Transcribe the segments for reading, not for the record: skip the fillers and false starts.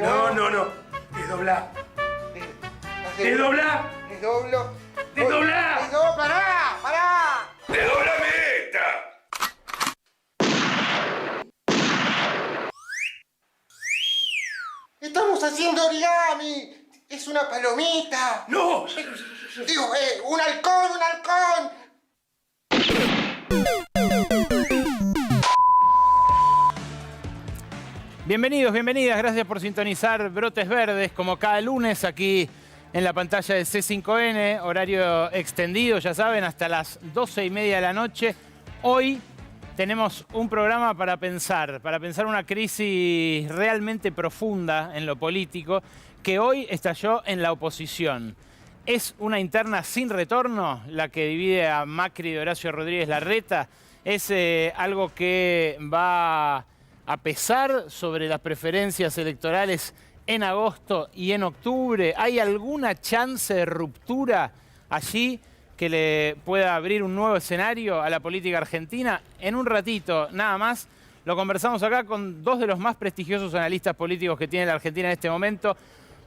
de No, nuevo. no. Desdoblá. Desdoblo. Desdoblá. Desdoblo. Desdoblá. Desdoblo. ¡Pará! Desdoblame esta. ¡Estamos haciendo origami! ¡Es una palomita! No. Digo, un halcón! Bienvenidos, bienvenidas, gracias por sintonizar Brotes Verdes, como cada lunes aquí en la pantalla de C5N, horario extendido, ya saben, hasta las 12:30 de la noche. Hoy tenemos un programa para pensar una crisis realmente profunda en lo político, que hoy estalló en la oposición. ¿Es una interna sin retorno la que divide a Macri de Horacio Rodríguez Larreta? ¿Es algo que va a pesar sobre las preferencias electorales en agosto y en octubre? ¿Hay alguna chance de ruptura allí que le pueda abrir un nuevo escenario a la política argentina? En un ratito, nada más, lo conversamos acá con dos de los más prestigiosos analistas políticos que tiene la Argentina en este momento.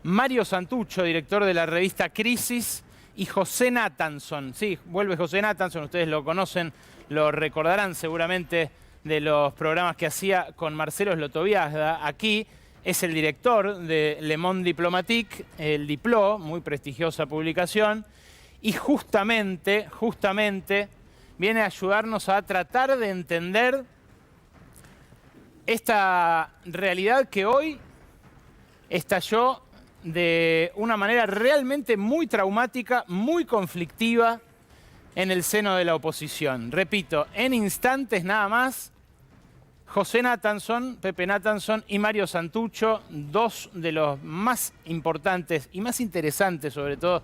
Mario Santucho, director de la revista Crisis, y José Nathanson. Sí, vuelve José Nathanson, ustedes lo conocen, lo recordarán seguramente de los programas que hacía con Marcelo Slotoviazda. Aquí es el director de Le Monde Diplomatique, el Diplo, muy prestigiosa publicación, y justamente viene a ayudarnos a tratar de entender esta realidad que hoy estalló de una manera realmente muy traumática, muy conflictiva en el seno de la oposición. Repito, en instantes nada más, José Nathanson, Pepe Nathanson y Mario Santucho, dos de los más importantes y más interesantes, sobre todo,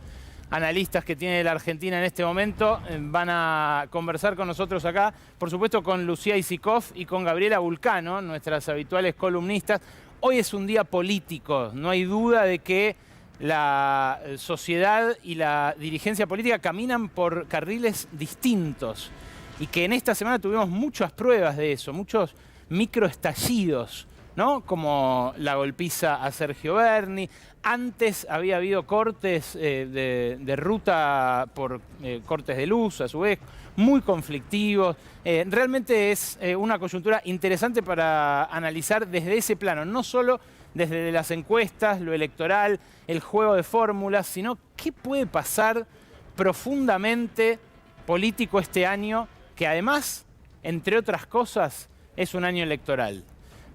analistas que tiene la Argentina en este momento, van a conversar con nosotros acá, por supuesto con Lucía Isikoff y con Gabriela Vulcano, nuestras habituales columnistas. Hoy es un día político, no hay duda de que la sociedad y la dirigencia política caminan por carriles distintos y que en esta semana tuvimos muchas pruebas de eso, muchos microestallidos, ¿no? Como la golpiza a Sergio Berni. Antes había habido cortes de ruta por cortes de luz, a su vez, muy conflictivos. Realmente es una coyuntura interesante para analizar desde ese plano, no solo desde las encuestas, lo electoral, el juego de fórmulas, sino qué puede pasar profundamente político este año, que además, entre otras cosas, es un año electoral.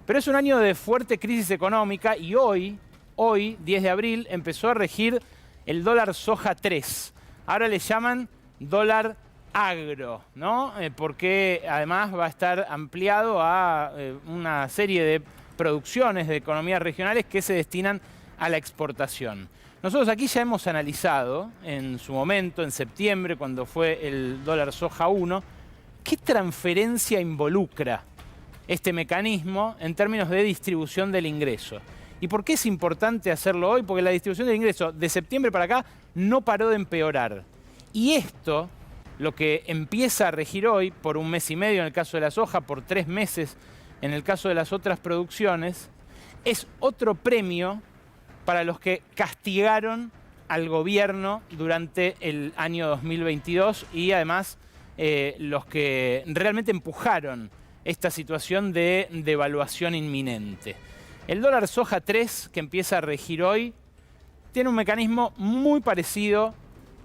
Pero es un año de fuerte crisis económica y hoy, 10 de abril, empezó a regir el dólar soja 3. Ahora le llaman dólar agro, ¿no? Porque además va a estar ampliado a una serie de producciones de economías regionales que se destinan a la exportación. Nosotros aquí ya hemos analizado en su momento, en septiembre, cuando fue el dólar soja 1, qué transferencia involucra este mecanismo en términos de distribución del ingreso. ¿Y por qué es importante hacerlo hoy? Porque la distribución del ingreso de septiembre para acá no paró de empeorar. Y esto, lo que empieza a regir hoy, por un mes y medio en el caso de la soja, por 3 meses en el caso de las otras producciones, es otro premio para los que castigaron al gobierno durante el año 2022 y además los que realmente empujaron esta situación de devaluación inminente. El dólar soja 3, que empieza a regir hoy, tiene un mecanismo muy parecido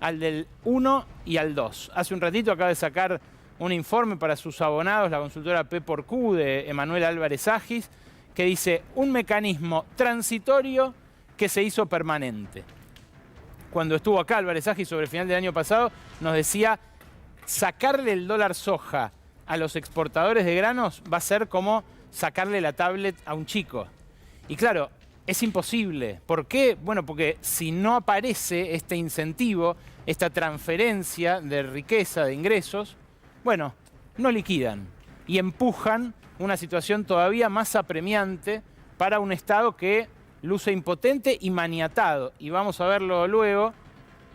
al del 1 y al 2. Hace un ratito acaba de sacar un informe para sus abonados, la consultora P/Q de Emanuel Álvarez Agis, que dice un mecanismo transitorio que se hizo permanente. Cuando estuvo acá Álvarez Agis sobre el final del año pasado, nos decía sacarle el dólar soja a los exportadores de granos va a ser como sacarle la tablet a un chico. Y claro, es imposible. ¿Por qué? Bueno, porque si no aparece este incentivo, esta transferencia de riqueza, de ingresos, bueno, no liquidan y empujan una situación todavía más apremiante para un Estado que luce impotente y maniatado. Y vamos a verlo luego,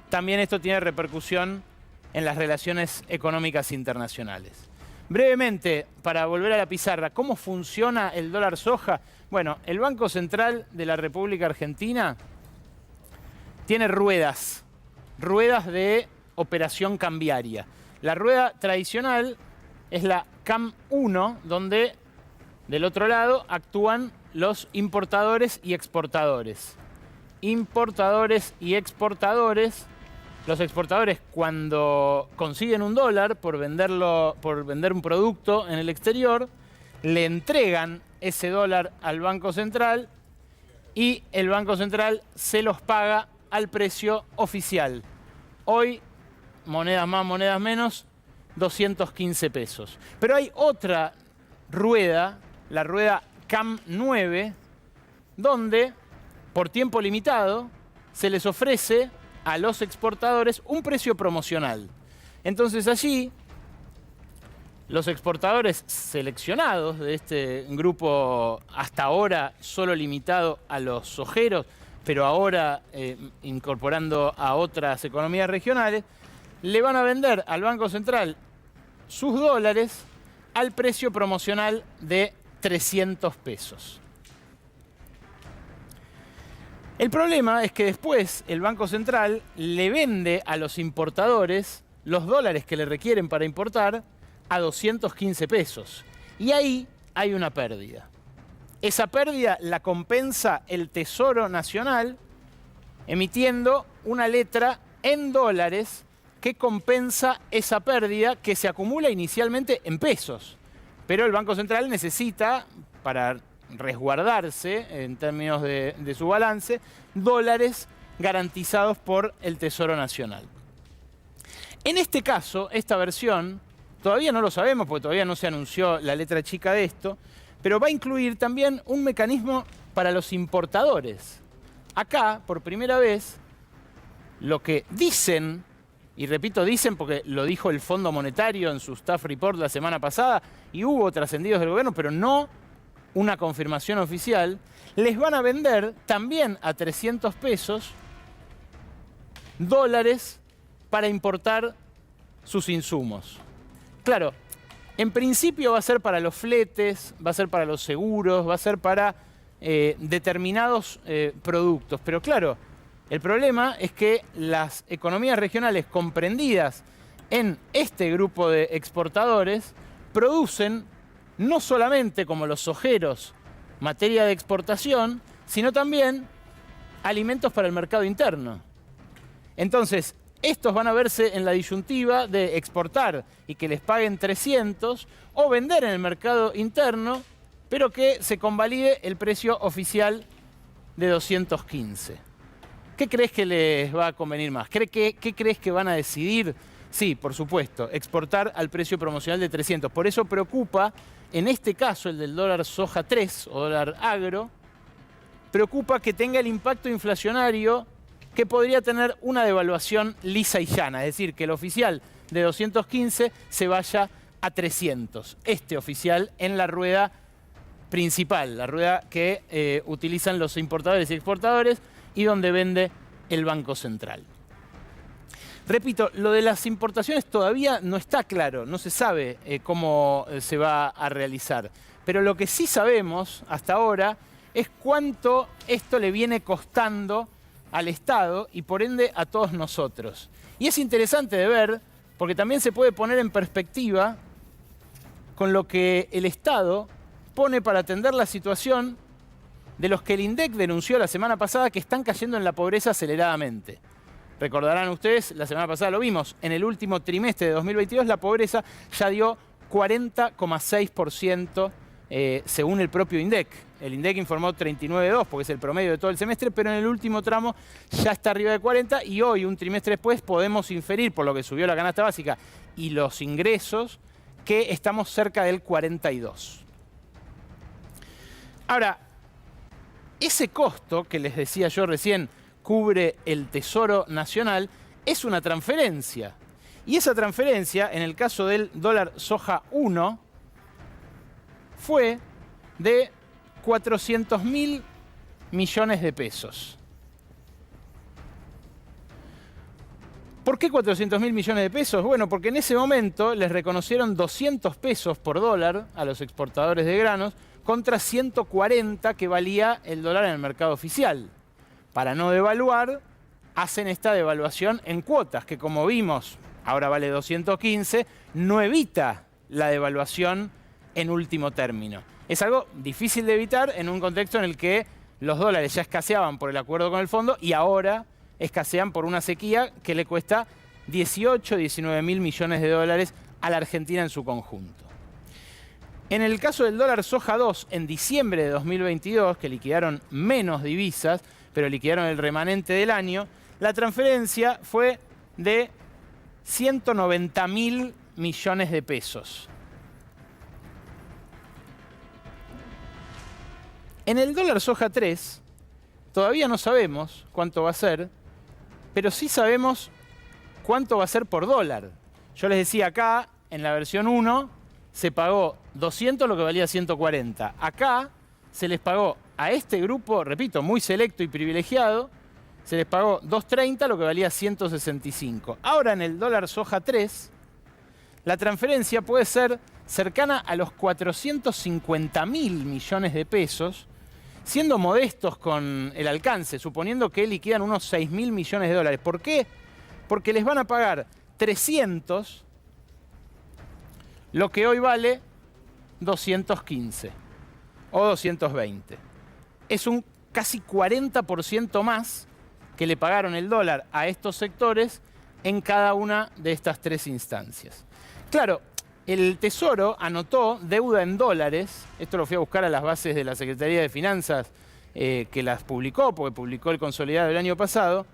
también esto tiene repercusión en las relaciones económicas internacionales. Brevemente, para volver a la pizarra, ¿cómo funciona el dólar soja? Bueno, el Banco Central de la República Argentina tiene ruedas de operación cambiaria. La rueda tradicional es la CAM 1, donde del otro lado actúan los importadores y exportadores. Importadores y exportadores. Los exportadores, cuando consiguen un dólar por vender un producto en el exterior, le entregan ese dólar al Banco Central y el Banco Central se los paga al precio oficial. Hoy, monedas más, monedas menos, 215 pesos. Pero hay otra rueda, la rueda CAM 9, donde por tiempo limitado se les ofrece a los exportadores un precio promocional. Entonces allí los exportadores seleccionados de este grupo hasta ahora solo limitado a los sojeros, pero ahora incorporando a otras economías regionales, le van a vender al Banco Central sus dólares al precio promocional de 300 pesos. El problema es que después el Banco Central le vende a los importadores los dólares que le requieren para importar a 215 pesos. Y ahí hay una pérdida. Esa pérdida la compensa el Tesoro Nacional emitiendo una letra en dólares que compensa esa pérdida que se acumula inicialmente en pesos. Pero el Banco Central necesita, para resguardarse en términos de su balance, dólares garantizados por el Tesoro Nacional. En este caso, esta versión, todavía no lo sabemos porque todavía no se anunció la letra chica de esto, pero va a incluir también un mecanismo para los importadores. Acá, por primera vez, lo que dicen, y repito dicen porque lo dijo el Fondo Monetario en su staff report la semana pasada, y hubo trascendidos del gobierno, pero no una confirmación oficial, les van a vender también a 300 pesos dólares para importar sus insumos. Claro, en principio va a ser para los fletes, va a ser para los seguros, va a ser para determinados productos. Pero claro, el problema es que las economías regionales comprendidas en este grupo de exportadores producen no solamente como los sojeros materia de exportación, sino también alimentos para el mercado interno. Entonces, estos van a verse en la disyuntiva de exportar y que les paguen 300 o vender en el mercado interno, pero que se convalide el precio oficial de 215. ¿Qué crees que les va a convenir más? ¿Qué crees que van a decidir? Sí, por supuesto, exportar al precio promocional de 300. Por eso preocupa, en este caso, el del dólar soja 3 o dólar agro, preocupa que tenga el impacto inflacionario que podría tener una devaluación lisa y llana. Es decir, que el oficial de 215 se vaya a 300. Este oficial en la rueda principal, la rueda que utilizan los importadores y exportadores y donde vende el Banco Central. Repito, lo de las importaciones todavía no está claro, no se sabe cómo se va a realizar. Pero lo que sí sabemos hasta ahora es cuánto esto le viene costando al Estado y por ende a todos nosotros. Y es interesante de ver porque también se puede poner en perspectiva con lo que el Estado pone para atender la situación de los que el INDEC denunció la semana pasada que están cayendo en la pobreza aceleradamente. Recordarán ustedes, la semana pasada lo vimos, en el último trimestre de 2022 la pobreza ya dio 40,6% según el propio INDEC. El INDEC informó 39,2 porque es el promedio de todo el semestre, pero en el último tramo ya está arriba de 40 y hoy, un trimestre después, podemos inferir, por lo que subió la canasta básica y los ingresos, que estamos cerca del 42. Ahora, ese costo que les decía yo recién cubre el Tesoro Nacional es una transferencia. Y esa transferencia, en el caso del dólar soja 1, fue de 400.000 millones de pesos. ¿Por qué 400.000 millones de pesos? Bueno, porque en ese momento les reconocieron 200 pesos por dólar a los exportadores de granos contra 140 que valía el dólar en el mercado oficial. Para no devaluar, hacen esta devaluación en cuotas, que como vimos, ahora vale 215, no evita la devaluación en último término. Es algo difícil de evitar en un contexto en el que los dólares ya escaseaban por el acuerdo con el fondo y ahora escasean por una sequía que le cuesta 18, 19 mil millones de dólares a la Argentina en su conjunto. En el caso del dólar soja 2, en diciembre de 2022, que liquidaron menos divisas, pero liquidaron el remanente del año, la transferencia fue de 190 mil millones de pesos. En el dólar soja 3, todavía no sabemos cuánto va a ser, pero sí sabemos cuánto va a ser por dólar. Yo les decía acá, en la versión 1, se pagó 200 lo que valía 140. Acá se les pagó a este grupo, repito, muy selecto y privilegiado, se les pagó 230 lo que valía 165. Ahora en el dólar soja 3, la transferencia puede ser cercana a los 450 mil millones de pesos, siendo modestos con el alcance, suponiendo que liquidan unos 6 mil millones de dólares. ¿Por qué? Porque les van a pagar 300 lo que hoy vale 215 o 220. Es un casi 40% más que le pagaron el dólar a estos sectores en cada una de estas tres instancias. Claro, el Tesoro anotó deuda en dólares, esto lo fui a buscar a las bases de la Secretaría de Finanzas que las publicó, porque publicó el consolidado del año pasado,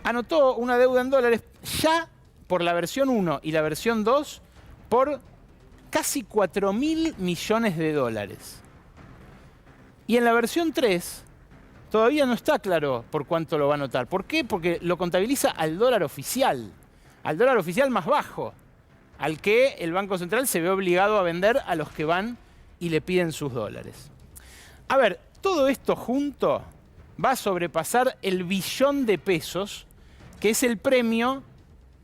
anotó una deuda en dólares ya por la versión 1 y la versión 2 por casi 4 mil millones de dólares. Y en la versión 3 todavía no está claro por cuánto lo va a anotar. ¿Por qué? Porque lo contabiliza al dólar oficial más bajo, al que el Banco Central se ve obligado a vender a los que van y le piden sus dólares. A ver, todo esto junto va a sobrepasar el billón de pesos, que es el premio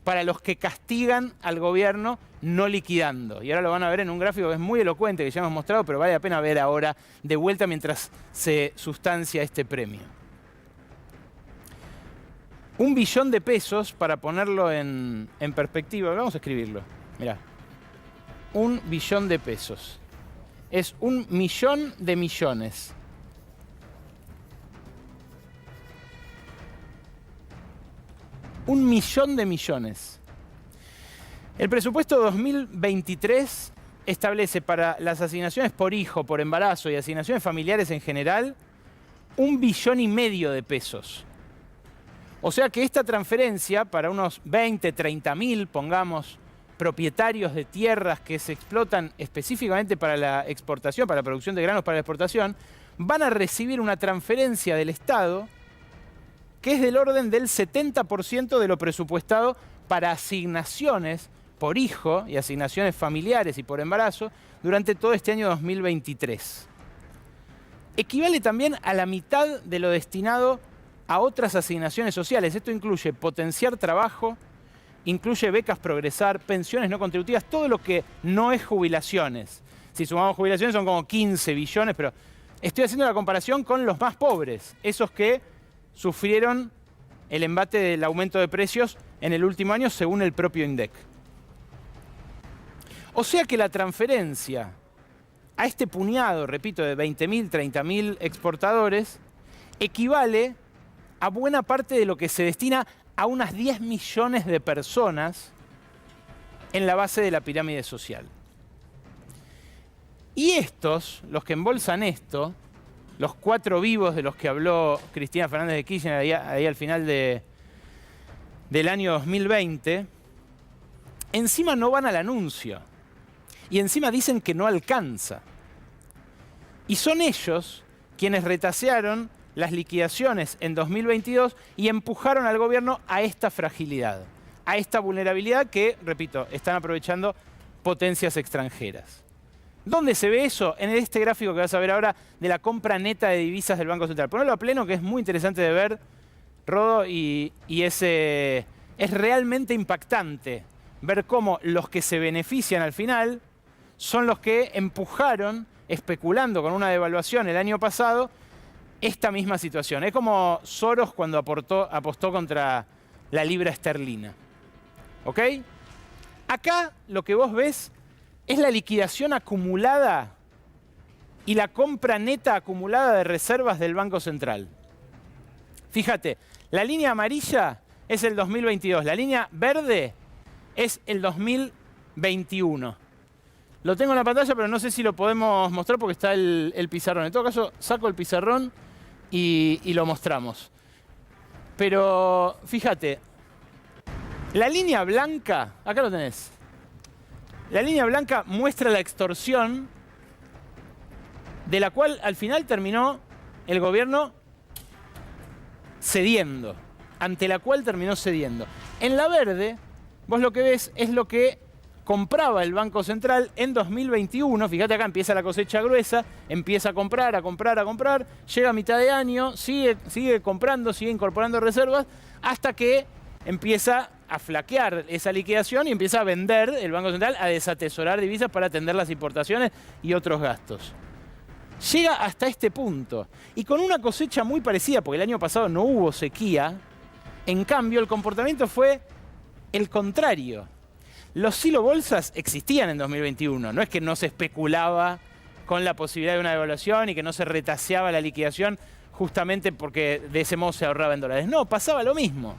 para los que castigan al gobierno no liquidando. Y ahora lo van a ver en un gráfico que es muy elocuente, que ya hemos mostrado, pero vale la pena ver ahora de vuelta mientras se sustancia este premio. 1 billón de pesos, para ponerlo en perspectiva, vamos a escribirlo. Mirá, 1 billón de pesos. Es 1 millón de millones. Un millón de millones. El presupuesto 2023 establece para las asignaciones por hijo, por embarazo y asignaciones familiares en general, 1,5 billones de pesos. O sea que esta transferencia para unos 20, 30 mil, pongamos, propietarios de tierras que se explotan específicamente para la exportación, para la producción de granos para la exportación, van a recibir una transferencia del Estado que es del orden del 70% de lo presupuestado para asignaciones por hijo y asignaciones familiares y por embarazo durante todo este año 2023. Equivale también a la mitad de lo destinado a otras asignaciones sociales. Esto incluye potenciar trabajo, incluye becas Progresar, pensiones no contributivas, todo lo que no es jubilaciones. Si sumamos jubilaciones son como 15 billones, pero estoy haciendo la comparación con los más pobres, esos que sufrieron el embate del aumento de precios en el último año según el propio INDEC. O sea que la transferencia a este puñado, repito, de 20.000, 30.000 exportadores, equivale a buena parte de lo que se destina a unas 10 millones de personas en la base de la pirámide social. Y estos, los que embolsan esto, los 4 vivos de los que habló Cristina Fernández de Kirchner ahí al final del año 2020, encima no van al anuncio. Y encima dicen que no alcanza. Y son ellos quienes retasearon las liquidaciones en 2022 y empujaron al gobierno a esta fragilidad, a esta vulnerabilidad que, repito, están aprovechando potencias extranjeras. ¿Dónde se ve eso? En este gráfico que vas a ver ahora de la compra neta de divisas del Banco Central. Ponelo a pleno, que es muy interesante de ver, Rodo, y es realmente impactante ver cómo los que se benefician al final son los que empujaron especulando con una devaluación el año pasado esta misma situación. Es como Soros cuando apostó contra la libra esterlina. ¿Ok? Acá lo que vos ves es la liquidación acumulada y la compra neta acumulada de reservas del Banco Central. Fíjate, la línea amarilla es el 2022, la línea verde es el 2021. Lo tengo en la pantalla, pero no sé si lo podemos mostrar porque está el pizarrón. En todo caso, saco el pizarrón y lo mostramos. Pero fíjate, la línea blanca, acá lo tenés. La línea blanca muestra la extorsión de la cual al final terminó el gobierno cediendo, ante la cual terminó cediendo. En la verde, vos lo que ves es lo que compraba el Banco Central en 2021. Fíjate acá, empieza la cosecha gruesa, empieza a comprar, llega a mitad de año, sigue comprando, sigue incorporando reservas, hasta que empieza a flaquear esa liquidación y empieza a vender el Banco Central, a desatesorar divisas para atender las importaciones y otros gastos. Llega hasta este punto. Y con una cosecha muy parecida, porque el año pasado no hubo sequía, en cambio el comportamiento fue el contrario. Los silobolsas existían en 2021. No es que no se especulaba con la posibilidad de una devaluación y que no se retaseaba la liquidación justamente porque de ese modo se ahorraba en dólares. No, pasaba lo mismo.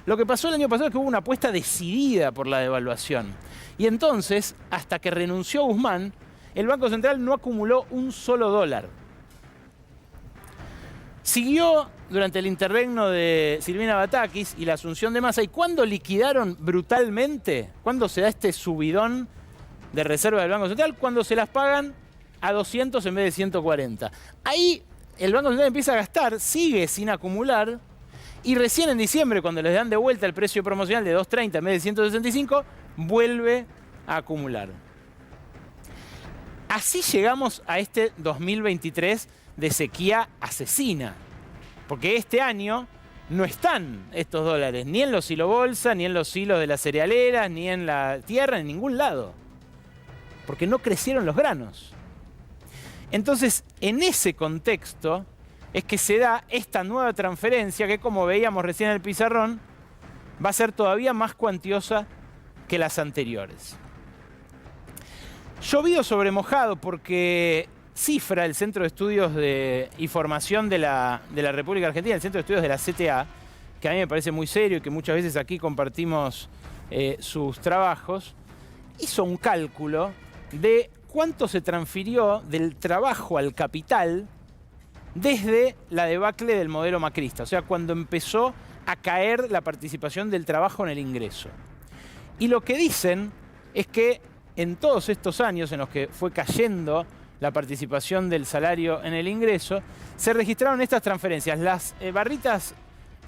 Lo que pasó el año pasado es que hubo una apuesta decidida por la devaluación. Y entonces, hasta que renunció Guzmán, el Banco Central no acumuló un solo dólar. Siguió durante el interregno de Silvina Batakis y la asunción de Massa. ¿Y cuándo liquidaron brutalmente? ¿Cuándo se da este subidón de reserva del Banco Central? Cuando se las pagan a 200 en vez de 140. Ahí el Banco Central empieza a gastar, sigue sin acumular. Y recién en diciembre, cuando les dan de vuelta el precio promocional de 230 en vez de 165, vuelve a acumular. Así llegamos a este 2023 de sequía asesina. Porque este año no están estos dólares, ni en los silobolsa, ni en los silos de las cerealeras, ni en la tierra, en ningún lado. Porque no crecieron los granos. Entonces, en ese contexto es que se da esta nueva transferencia que, como veíamos recién en el pizarrón, va a ser todavía más cuantiosa que las anteriores. Llovido sobre mojado porque Cifra, el Centro de Estudios y Formación de la República Argentina, el Centro de Estudios de la CTA, que a mí me parece muy serio y que muchas veces aquí compartimos sus trabajos, hizo un cálculo de cuánto se transfirió del trabajo al capital desde la debacle del modelo macrista, o sea, cuando empezó a caer la participación del trabajo en el ingreso. Y lo que dicen es que en todos estos años en los que fue cayendo la participación del salario en el ingreso, se registraron estas transferencias. Las barritas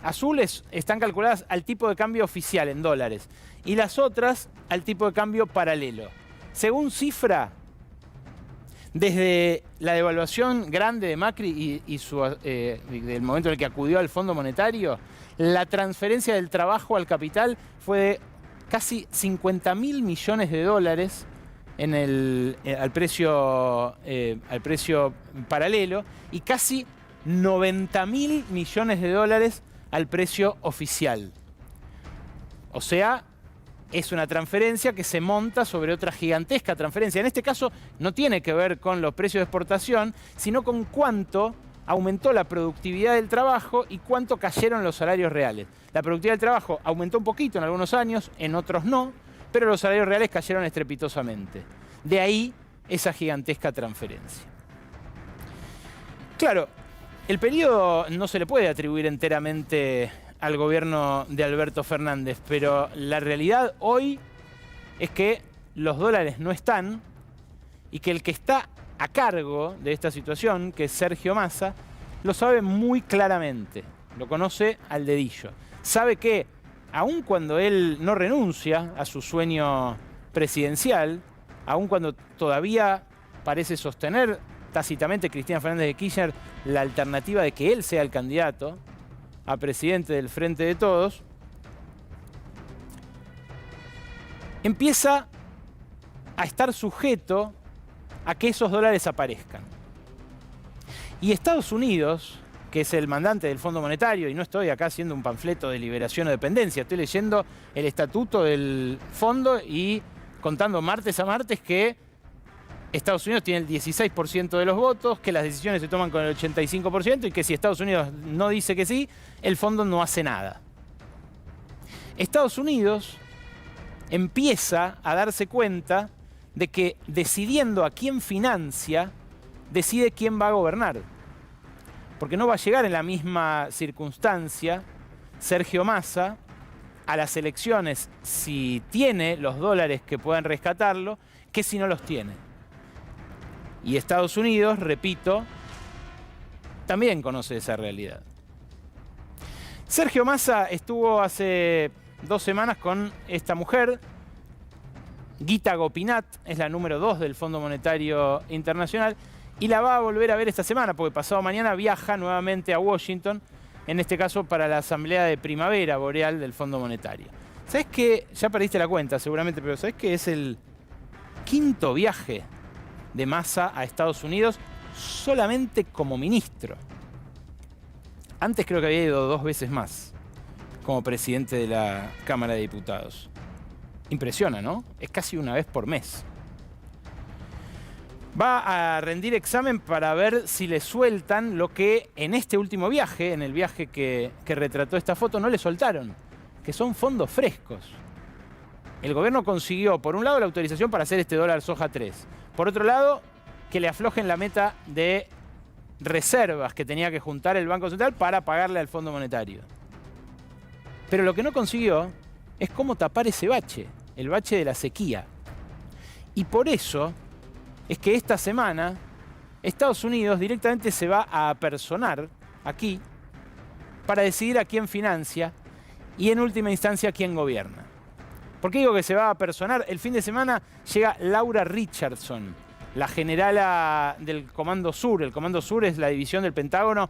azules están calculadas al tipo de cambio oficial en dólares y las otras al tipo de cambio paralelo. Según Cifra, desde la devaluación grande de Macri y del momento en el que acudió al Fondo Monetario, la transferencia del trabajo al capital fue de casi 50.000 millones de dólares al precio paralelo y casi 90.000 millones de dólares al precio oficial. O sea, es una transferencia que se monta sobre otra gigantesca transferencia. En este caso no tiene que ver con los precios de exportación, sino con cuánto aumentó la productividad del trabajo y cuánto cayeron los salarios reales. La productividad del trabajo aumentó un poquito en algunos años, en otros no, pero los salarios reales cayeron estrepitosamente. De ahí esa gigantesca transferencia. Claro, el periodo no se le puede atribuir enteramente al gobierno de Alberto Fernández, pero la realidad hoy es que los dólares no están y que el que está a cargo de esta situación, que es Sergio Massa, lo sabe muy claramente, lo conoce al dedillo. Sabe que, aun cuando él no renuncia a su sueño presidencial, aun cuando todavía parece sostener tácitamente Cristina Fernández de Kirchner la alternativa de que él sea el candidato a presidente del Frente de Todos, empieza a estar sujeto a que esos dólares aparezcan. Y Estados Unidos, que es el mandante del Fondo Monetario, y no estoy acá haciendo un panfleto de liberación o dependencia, estoy leyendo el estatuto del fondo y contando martes a martes que Estados Unidos tiene el 16% de los votos, que las decisiones se toman con el 85% y que si Estados Unidos no dice que sí, el fondo no hace nada. Estados Unidos empieza a darse cuenta de que decidiendo a quién financia, decide quién va a gobernar. Porque no va a llegar en la misma circunstancia Sergio Massa a las elecciones si tiene los dólares que puedan rescatarlo, que si no los tiene. Y Estados Unidos, repito, también conoce esa realidad. Sergio Massa estuvo hace 2 semanas con esta mujer, Gita Gopinath, es la número 2 del Fondo Monetario Internacional, y la va a volver a ver esta semana, porque pasado mañana viaja nuevamente a Washington, en este caso para la asamblea de primavera boreal del Fondo Monetario. ¿Sabés qué? Ya perdiste la cuenta seguramente, pero ¿sabés qué? Es el 5º viaje de Massa a Estados Unidos solamente como ministro. Antes creo que había ido 2 veces más como presidente de la Cámara de Diputados. Impresiona, ¿no? Es casi una vez por mes. Va a rendir examen para ver si le sueltan lo que en este último viaje, en el viaje que retrató esta foto, no le soltaron, que son fondos frescos. El gobierno consiguió, por un lado, la autorización para hacer este dólar soja 3. Por otro lado, que le aflojen la meta de reservas que tenía que juntar el Banco Central para pagarle al Fondo Monetario. Pero lo que no consiguió es cómo tapar ese bache, el bache de la sequía. Y por eso es que esta semana Estados Unidos directamente se va a apersonar aquí para decidir a quién financia y en última instancia a quién gobierna. ¿Por qué digo que se va a apersonar? El fin de semana llega Laura Richardson, la generala del Comando Sur. El Comando Sur es la división del Pentágono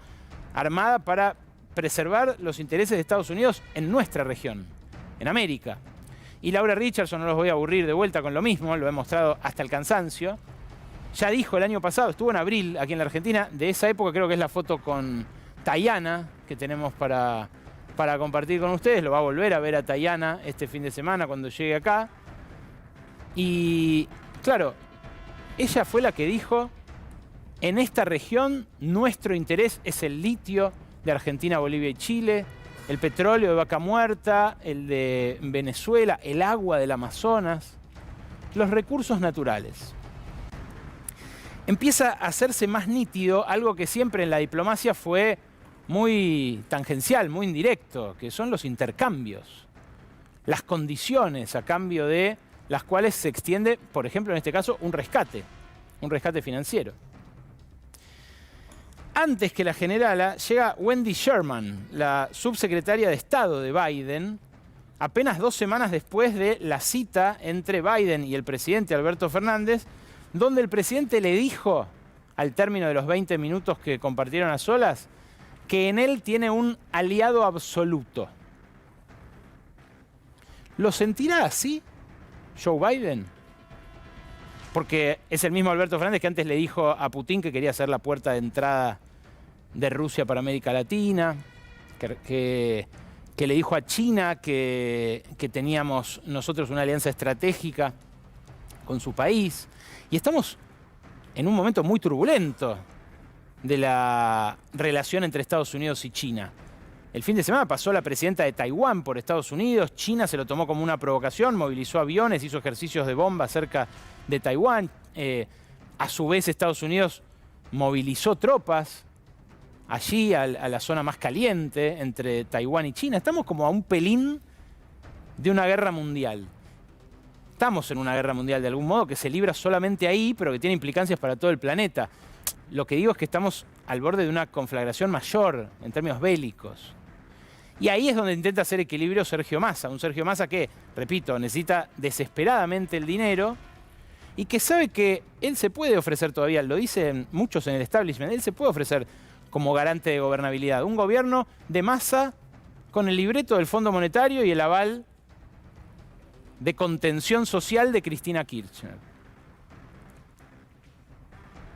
armada para preservar los intereses de Estados Unidos en nuestra región, en América. Y Laura Richardson, no los voy a aburrir de vuelta con lo mismo, lo he mostrado hasta el cansancio. Ya dijo el año pasado, estuvo en abril aquí en la Argentina, de esa época creo que es la foto con Tayana que tenemos para compartir con ustedes. Lo va a volver a ver a Tayana este fin de semana cuando llegue acá. Y claro, ella fue la que dijo, en esta región nuestro interés es el litio de Argentina, Bolivia y Chile, el petróleo de Vaca Muerta, el de Venezuela, el agua del Amazonas, los recursos naturales. Empieza a hacerse más nítido algo que siempre en la diplomacia fue muy tangencial, muy indirecto, que son los intercambios, las condiciones a cambio de las cuales se extiende, por ejemplo, en este caso, un rescate financiero. Antes que la generala, llega Wendy Sherman, la subsecretaria de Estado de Biden, apenas 2 semanas después de la cita entre Biden y el presidente Alberto Fernández, donde el presidente le dijo, al término de los 20 minutos que compartieron a solas, que en él tiene un aliado absoluto. ¿Lo sentirá así Joe Biden? Porque es el mismo Alberto Fernández que antes le dijo a Putin que quería ser la puerta de entrada de Rusia para América Latina, que le dijo a China que teníamos nosotros una alianza estratégica con su país. Y estamos en un momento muy turbulento de la relación entre Estados Unidos y China. El fin de semana pasó la presidenta de Taiwán por Estados Unidos. China se lo tomó como una provocación, movilizó aviones, hizo ejercicios de bomba cerca de Taiwán. A su vez, Estados Unidos movilizó tropas allí a la zona más caliente entre Taiwán y China. Estamos como a un pelín de una guerra mundial. Estamos en una guerra mundial de algún modo que se libra solamente ahí, pero que tiene implicancias para todo el planeta. Lo que digo es que estamos al borde de una conflagración mayor en términos bélicos. Y ahí es donde intenta hacer equilibrio Sergio Massa. Un Sergio Massa que, repito, necesita desesperadamente el dinero y que sabe que él se puede ofrecer todavía, lo dicen muchos en el establishment, él se puede ofrecer como garante de gobernabilidad. Un gobierno de Massa con el libreto del Fondo Monetario y el aval de contención social de Cristina Kirchner.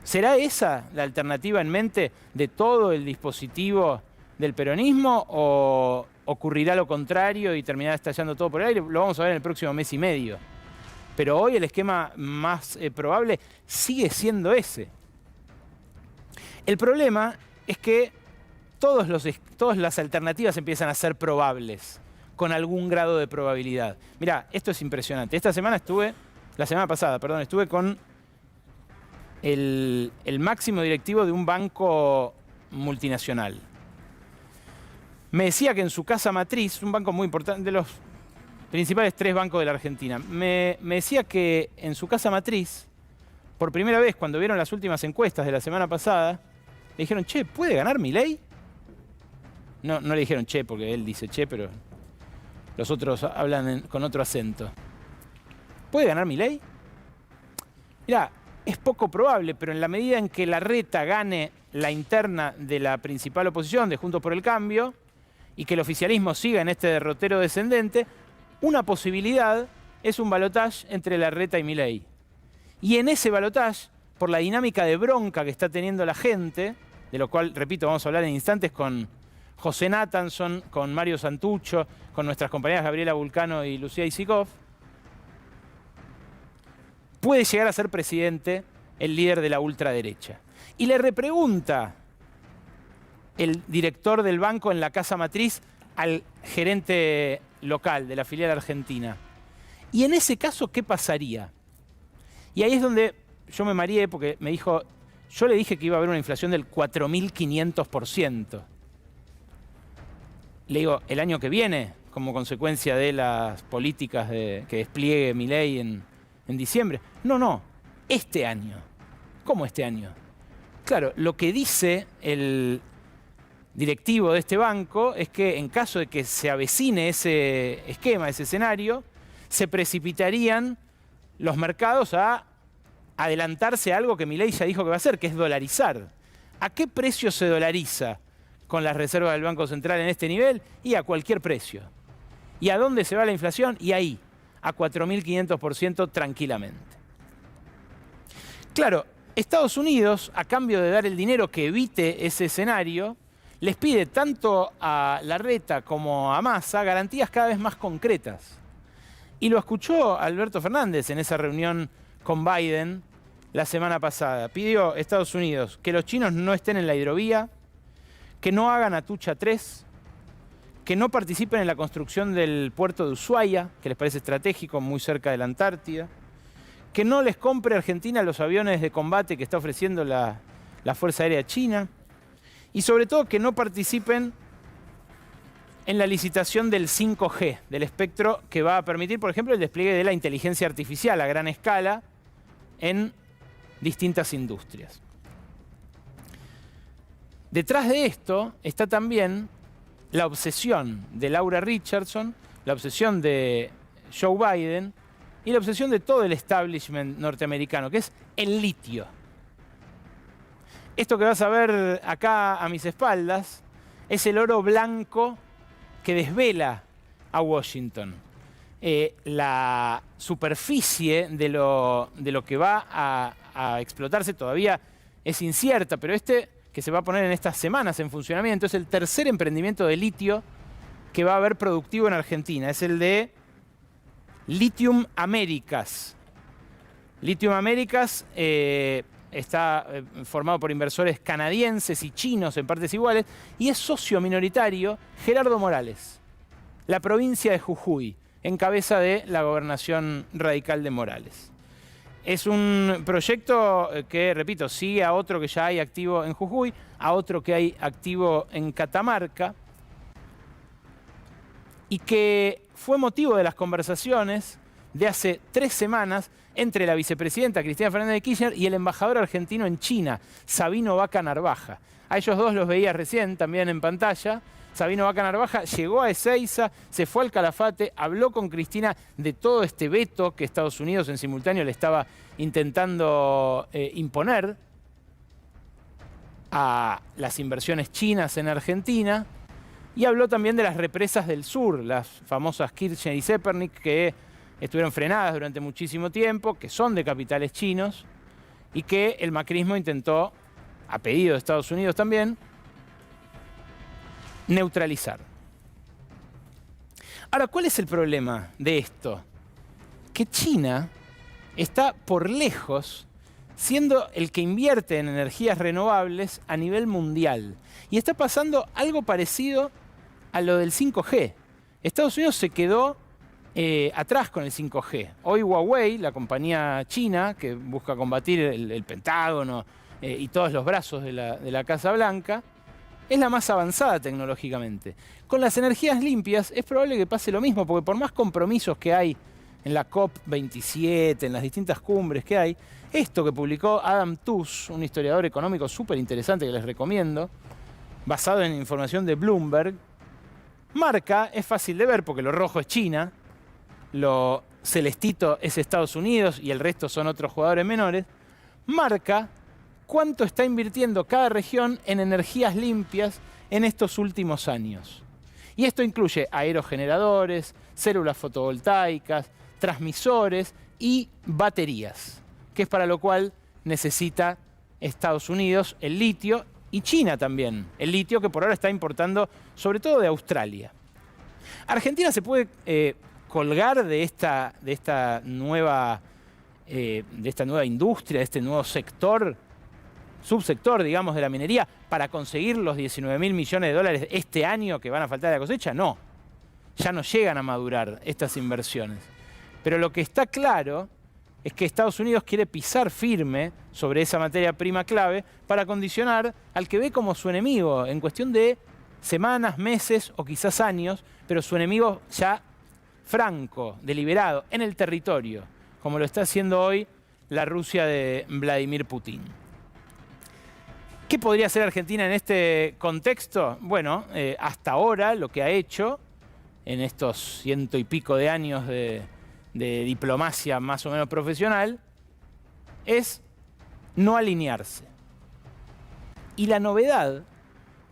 ¿Será esa la alternativa en mente de todo el dispositivo del peronismo o ocurrirá lo contrario y terminará estallando todo por el aire? Lo vamos a ver en el próximo mes y medio. Pero hoy el esquema más probable sigue siendo ese. El problema es que todas las alternativas empiezan a ser probables, con algún grado de probabilidad. Mirá, esto es impresionante. La semana pasada, estuve con el máximo directivo de un banco multinacional. Me decía que en su casa matriz, un banco muy importante, de los principales 3 bancos de la Argentina, me decía que en su casa matriz, por primera vez, cuando vieron las últimas encuestas de la semana pasada, le dijeron, che, ¿puede ganar Milei? No le dijeron che, porque él dice che, pero los otros hablan con otro acento. ¿Puede ganar Milei? Mirá, es poco probable, pero en la medida en que Larreta gane la interna de la principal oposición, de Juntos por el Cambio, y que el oficialismo siga en este derrotero descendente, una posibilidad es un balotaje entre Larreta y Milei. Y en ese balotaje, por la dinámica de bronca que está teniendo la gente, de lo cual, repito, vamos a hablar en instantes con José Nathanson, con Mario Santucho, con nuestras compañeras Gabriela Vulcano y Lucía Isikov, puede llegar a ser presidente el líder de la ultraderecha. Y le repregunta el director del banco en la casa matriz al gerente local de la filial argentina. Y en ese caso, ¿qué pasaría? Y ahí es donde yo me mareé porque me dijo, yo le dije que iba a haber una inflación del 4.500%. Le digo, el año que viene, como consecuencia de las políticas que despliegue Milei en diciembre. No, este año. ¿Cómo este año? Claro, lo que dice el directivo de este banco es que en caso de que se avecine ese esquema, ese escenario, se precipitarían los mercados a adelantarse a algo que Milei ya dijo que va a hacer, que es dolarizar. ¿A qué precio se dolariza con las reservas del Banco Central en este nivel? Y a cualquier precio. ¿Y a dónde se va la inflación? Y ahí, a 4.500% tranquilamente. Claro, Estados Unidos, a cambio de dar el dinero que evite ese escenario, les pide tanto a Larreta como a Massa garantías cada vez más concretas. Y lo escuchó Alberto Fernández en esa reunión con Biden la semana pasada. Pidió a Estados Unidos que los chinos no estén en la hidrovía, que no hagan Atucha 3, que no participen en la construcción del puerto de Ushuaia, que les parece estratégico, muy cerca de la Antártida, que no les compre Argentina los aviones de combate que está ofreciendo la Fuerza Aérea China, y sobre todo que no participen en la licitación del 5G, del espectro que va a permitir, por ejemplo, el despliegue de la inteligencia artificial a gran escala en distintas industrias. Detrás de esto está también la obsesión de Laura Richardson, la obsesión de Joe Biden y la obsesión de todo el establishment norteamericano, que es el litio. Esto que vas a ver acá a mis espaldas es el oro blanco que desvela a Washington. La superficie de lo que va a explotarse todavía es incierta, pero que se va a poner en estas semanas en funcionamiento es el tercer emprendimiento de litio que va a haber productivo en Argentina. Es el de Lithium Americas. Lithium Americas está formado por inversores canadienses y chinos en partes iguales y es socio minoritario Gerardo Morales, la provincia de Jujuy, en cabeza de la gobernación radical de Morales. Es un proyecto que, repito, sigue a otro que ya hay activo en Jujuy, a otro que hay activo en Catamarca y que fue motivo de las conversaciones de hace 3 semanas entre la vicepresidenta Cristina Fernández de Kirchner y el embajador argentino en China, Sabino Vaca Narvaja. A ellos dos los veía recién también en pantalla. Sabino Vaca Narvaja llegó a Ezeiza, se fue al Calafate, habló con Cristina de todo este veto que Estados Unidos en simultáneo le estaba intentando imponer a las inversiones chinas en Argentina, y habló también de las represas del sur, las famosas Kirchner y Zepernik, que estuvieron frenadas durante muchísimo tiempo, que son de capitales chinos y que el macrismo intentó, a pedido de Estados Unidos también, neutralizar. Ahora, ¿cuál es el problema de esto? Que China está por lejos siendo el que invierte en energías renovables a nivel mundial. Y está pasando algo parecido a lo del 5G. Estados Unidos se quedó atrás con el 5G. Hoy Huawei, la compañía china que busca combatir el Pentágono y todos los brazos de la Casa Blanca, es la más avanzada tecnológicamente. Con las energías limpias es probable que pase lo mismo, porque por más compromisos que hay en la COP27, en las distintas cumbres que hay, esto que publicó Adam Tooze, un historiador económico súper interesante que les recomiendo, basado en información de Bloomberg, marca, es fácil de ver porque lo rojo es China, lo celestito es Estados Unidos y el resto son otros jugadores menores, marca cuánto está invirtiendo cada región en energías limpias en estos últimos años. Y esto incluye aerogeneradores, células fotovoltaicas, transmisores y baterías, que es para lo cual necesita Estados Unidos el litio y China también, el litio que por ahora está importando sobre todo de Australia. Argentina se puede colgar de esta nueva industria, de este nuevo subsector, digamos, de la minería, para conseguir los 19.000 millones de dólares este año que van a faltar de la cosecha. No, ya no llegan a madurar estas inversiones. Pero lo que está claro es que Estados Unidos quiere pisar firme sobre esa materia prima clave para condicionar al que ve como su enemigo en cuestión de semanas, meses o quizás años, pero su enemigo ya franco, deliberado, en el territorio, como lo está haciendo hoy la Rusia de Vladimir Putin. ¿Qué podría hacer Argentina en este contexto? Bueno, hasta ahora lo que ha hecho en estos 100 y pico de años de diplomacia más o menos profesional es no alinearse. Y la novedad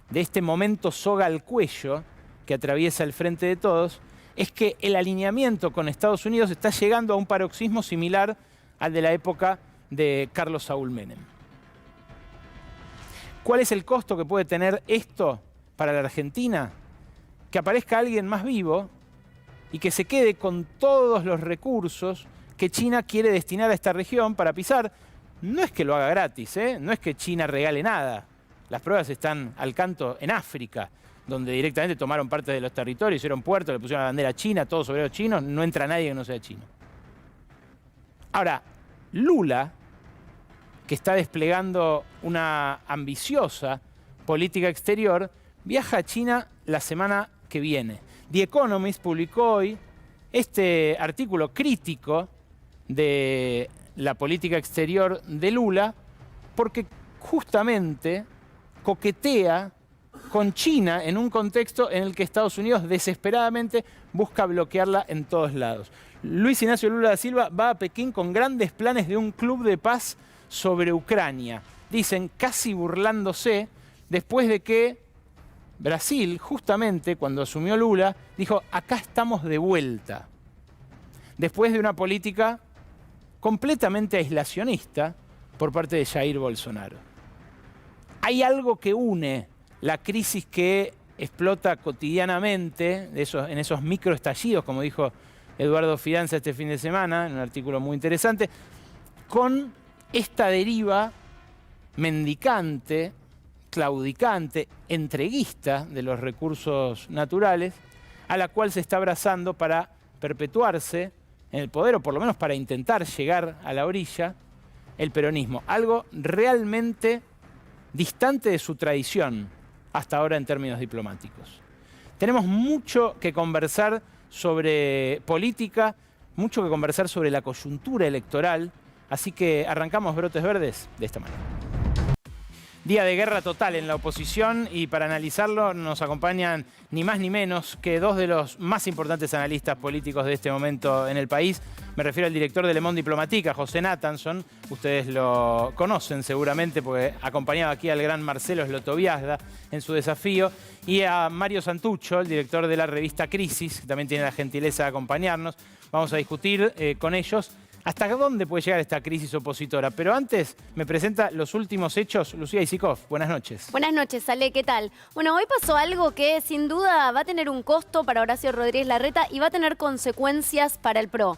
de este momento soga al cuello que atraviesa el frente de todos es que el alineamiento con Estados Unidos está llegando a un paroxismo similar al de la época de Carlos Saúl Menem. ¿Cuál es el costo que puede tener esto para la Argentina? Que aparezca alguien más vivo y que se quede con todos los recursos que China quiere destinar a esta región para pisar. No es que lo haga gratis, no es que China regale nada. Las pruebas están al canto en África, donde directamente tomaron parte de los territorios, hicieron puertos, le pusieron la bandera china, todos obreros chinos, no entra nadie que no sea chino. Ahora, Lula, que está desplegando una ambiciosa política exterior, viaja a China la semana que viene. The Economist publicó hoy este artículo crítico de la política exterior de Lula porque justamente coquetea con China en un contexto en el que Estados Unidos desesperadamente busca bloquearla en todos lados. Luis Ignacio Lula da Silva va a Pekín con grandes planes de un club de paz sobre Ucrania. Dicen, casi burlándose, después de que Brasil, justamente cuando asumió Lula, dijo, acá estamos de vuelta. Después de una política completamente aislacionista por parte de Jair Bolsonaro. Hay algo que une la crisis que explota cotidianamente, en esos microestallidos, como dijo Eduardo Fidanza este fin de semana, en un artículo muy interesante, con esta deriva mendicante, claudicante, entreguista de los recursos naturales, a la cual se está abrazando para perpetuarse en el poder, o por lo menos para intentar llegar a la orilla, el peronismo. Algo realmente distante de su tradición hasta ahora en términos diplomáticos. Tenemos mucho que conversar sobre política, mucho que conversar sobre la coyuntura electoral, así que arrancamos Brotes Verdes de esta manera. Día de guerra total en la oposición y para analizarlo nos acompañan ni más ni menos que dos de los más importantes analistas políticos de este momento en el país. Me refiero al director de Le Monde Diplomatique, a José Nathanson. Ustedes lo conocen seguramente porque acompañaba aquí al gran Marcelo Slotoviazda en su desafío. Y a Mario Santucho, el director de la revista Crisis, que también tiene la gentileza de acompañarnos. Vamos a discutir con ellos ¿Hasta dónde puede llegar esta crisis opositora? Pero antes me presenta los últimos hechos Lucía Isikoff. Buenas noches. Buenas noches, Ale, ¿qué tal? Bueno, hoy pasó algo que sin duda va a tener un costo para Horacio Rodríguez Larreta y va a tener consecuencias para el PRO.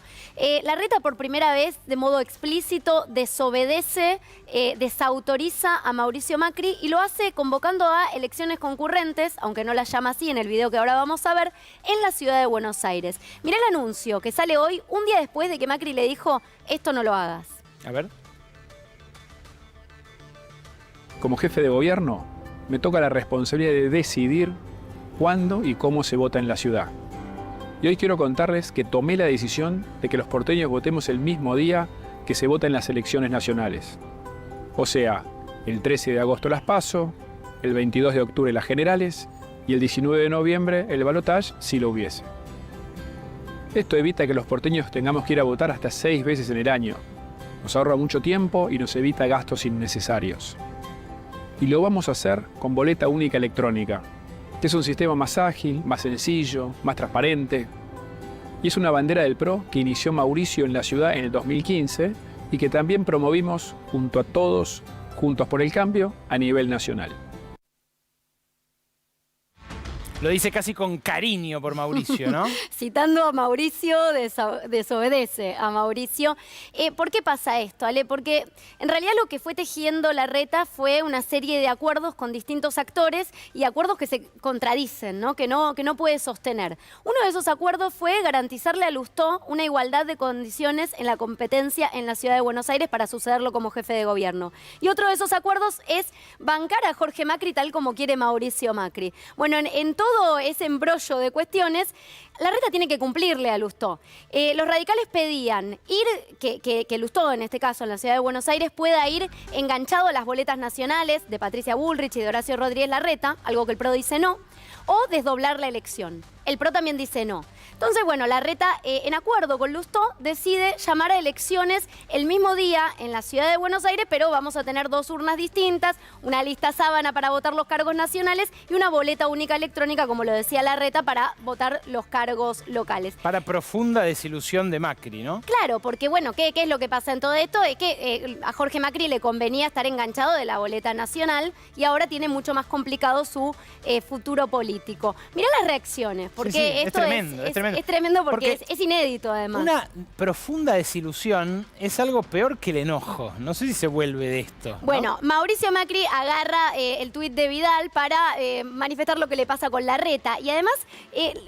Larreta por primera vez, de modo explícito, desobedece, desautoriza a Mauricio Macri y lo hace convocando a elecciones concurrentes, aunque no las llama así en el video que ahora vamos a ver, en la ciudad de Buenos Aires. Mirá el anuncio que sale hoy, un día después de que Macri le dijo: esto no lo hagas. A ver. Como jefe de gobierno, me toca la responsabilidad de decidir cuándo y cómo se vota en la ciudad. Y hoy quiero contarles que tomé la decisión de que los porteños votemos el mismo día que se vota en las elecciones nacionales. O sea, el 13 de agosto las PASO, el 22 de octubre las generales y el 19 de noviembre el balotaje si lo hubiese. Esto evita que los porteños tengamos que ir a votar hasta 6 veces en el año. Nos ahorra mucho tiempo y nos evita gastos innecesarios. Y lo vamos a hacer con boleta única electrónica, que es un sistema más ágil, más sencillo, más transparente. Y es una bandera del PRO que inició Mauricio en la ciudad en el 2015 y que también promovimos junto a todos, Juntos por el Cambio, a nivel nacional. Lo dice casi con cariño por Mauricio, ¿no? Citando a Mauricio, desobedece a Mauricio. ¿Por qué pasa esto, Ale? Porque en realidad lo que fue tejiendo Larreta fue una serie de acuerdos con distintos actores y acuerdos que se contradicen, ¿no? Que no puede sostener. Uno de esos acuerdos fue garantizarle a Lustó una igualdad de condiciones en la competencia en la ciudad de Buenos Aires para sucederlo como jefe de gobierno. Y otro de esos acuerdos es bancar a Jorge Macri tal como quiere Mauricio Macri. Bueno, en todo ese embrollo de cuestiones, Larreta tiene que cumplirle a Lustó. Los radicales pedían que Lustó, en este caso en la ciudad de Buenos Aires, pueda ir enganchado a las boletas nacionales de Patricia Bullrich y de Horacio Rodríguez Larreta, algo que el PRO dice no, o desdoblar la elección. El PRO también dice no. Entonces, bueno, Larreta, en acuerdo con Lustó, decide llamar a elecciones el mismo día en la ciudad de Buenos Aires, pero vamos a tener 2 urnas distintas, una lista sábana para votar los cargos nacionales y una boleta única electrónica, como lo decía Larreta, para votar los cargos locales. Para profunda desilusión de Macri, ¿no? Claro, porque bueno, ¿qué es lo que pasa en todo esto? Es que a Jorge Macri le convenía estar enganchado de la boleta nacional y ahora tiene mucho más complicado su futuro político. Mirá las reacciones, porque Sí, esto es tremendo. es tremendo porque es inédito además. Una profunda desilusión es algo peor que el enojo. No sé si se vuelve de esto, ¿no? Bueno, Mauricio Macri agarra el tuit de Vidal para manifestar lo que le pasa con Larreta. Y además,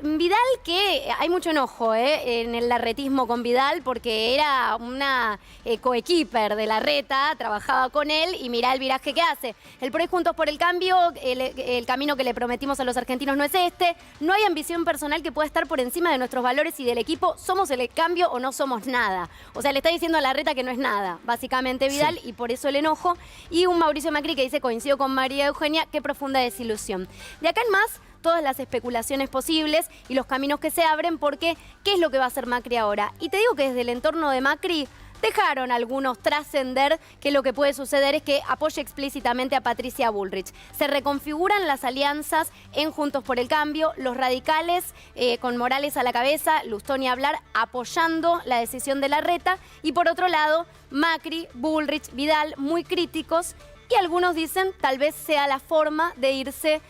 Vidal, que hay mucho enojo en el larretismo con Vidal, porque era una coequiper de Larreta, trabajaba con él y mirá el viraje que hace. El PRO y Juntos por el Cambio, el camino que le prometimos a los argentinos no es este. No hay ambición personal que pueda estar por encima de nuestros valores y del equipo. Somos el cambio o no somos nada. O sea, le está diciendo a Larreta que no es nada, básicamente Vidal, sí. Y por eso el enojo. Y un Mauricio Macri que dice: coincido con María Eugenia, qué profunda desilusión. De acá en más, todas las especulaciones posibles y los caminos que se abren, porque ¿qué es lo que va a hacer Macri ahora? Y te digo que desde el entorno de Macri dejaron algunos trascender que lo que puede suceder es que apoye explícitamente a Patricia Bullrich. Se reconfiguran las alianzas en Juntos por el Cambio, los radicales con Morales a la cabeza, Lustó ni hablar, apoyando la decisión de Larreta, y por otro lado, Macri, Bullrich, Vidal, muy críticos. Y algunos dicen tal vez sea la forma de irse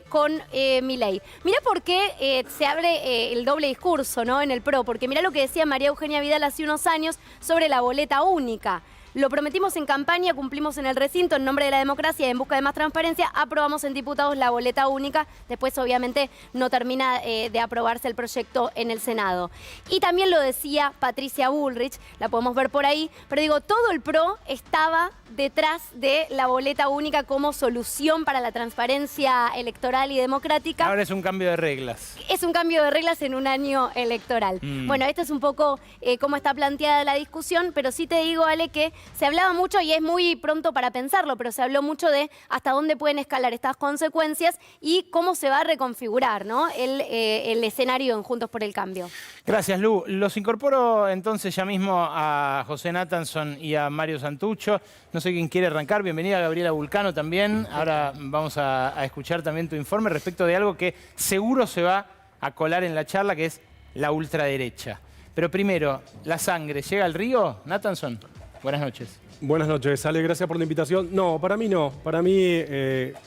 con Milei. Mirá por qué se abre el doble discurso, ¿no? En el PRO, porque mirá lo que decía María Eugenia Vidal hace unos años sobre la boleta única. Lo prometimos en campaña, cumplimos en el recinto en nombre de la democracia y en busca de más transparencia, aprobamos en diputados la boleta única. Después, obviamente, no termina de aprobarse el proyecto en el Senado. Y también lo decía Patricia Bullrich, la podemos ver por ahí, pero digo, todo el PRO estaba detrás de la boleta única como solución para la transparencia electoral y democrática. Ahora es un cambio de reglas. Es un cambio de reglas en un año electoral. Bueno, esto es un poco cómo está planteada la discusión, pero sí te digo, Ale, que se hablaba mucho, y es muy pronto para pensarlo, pero se habló mucho de hasta dónde pueden escalar estas consecuencias y cómo se va a reconfigurar, ¿no? el escenario en Juntos por el Cambio. Gracias, Lu. Los incorporo entonces ya mismo a José Nathanson y a Mario Santucho. No sé quién quiere arrancar. Bienvenida Gabriela Vulcano también. Ahora vamos a escuchar también tu informe respecto de algo que seguro se va a colar en la charla, que es la ultraderecha. Pero primero, ¿la sangre llega al río? Nathanson, buenas noches. Buenas noches, Ale, gracias por la invitación. No, para mí no. Para mí,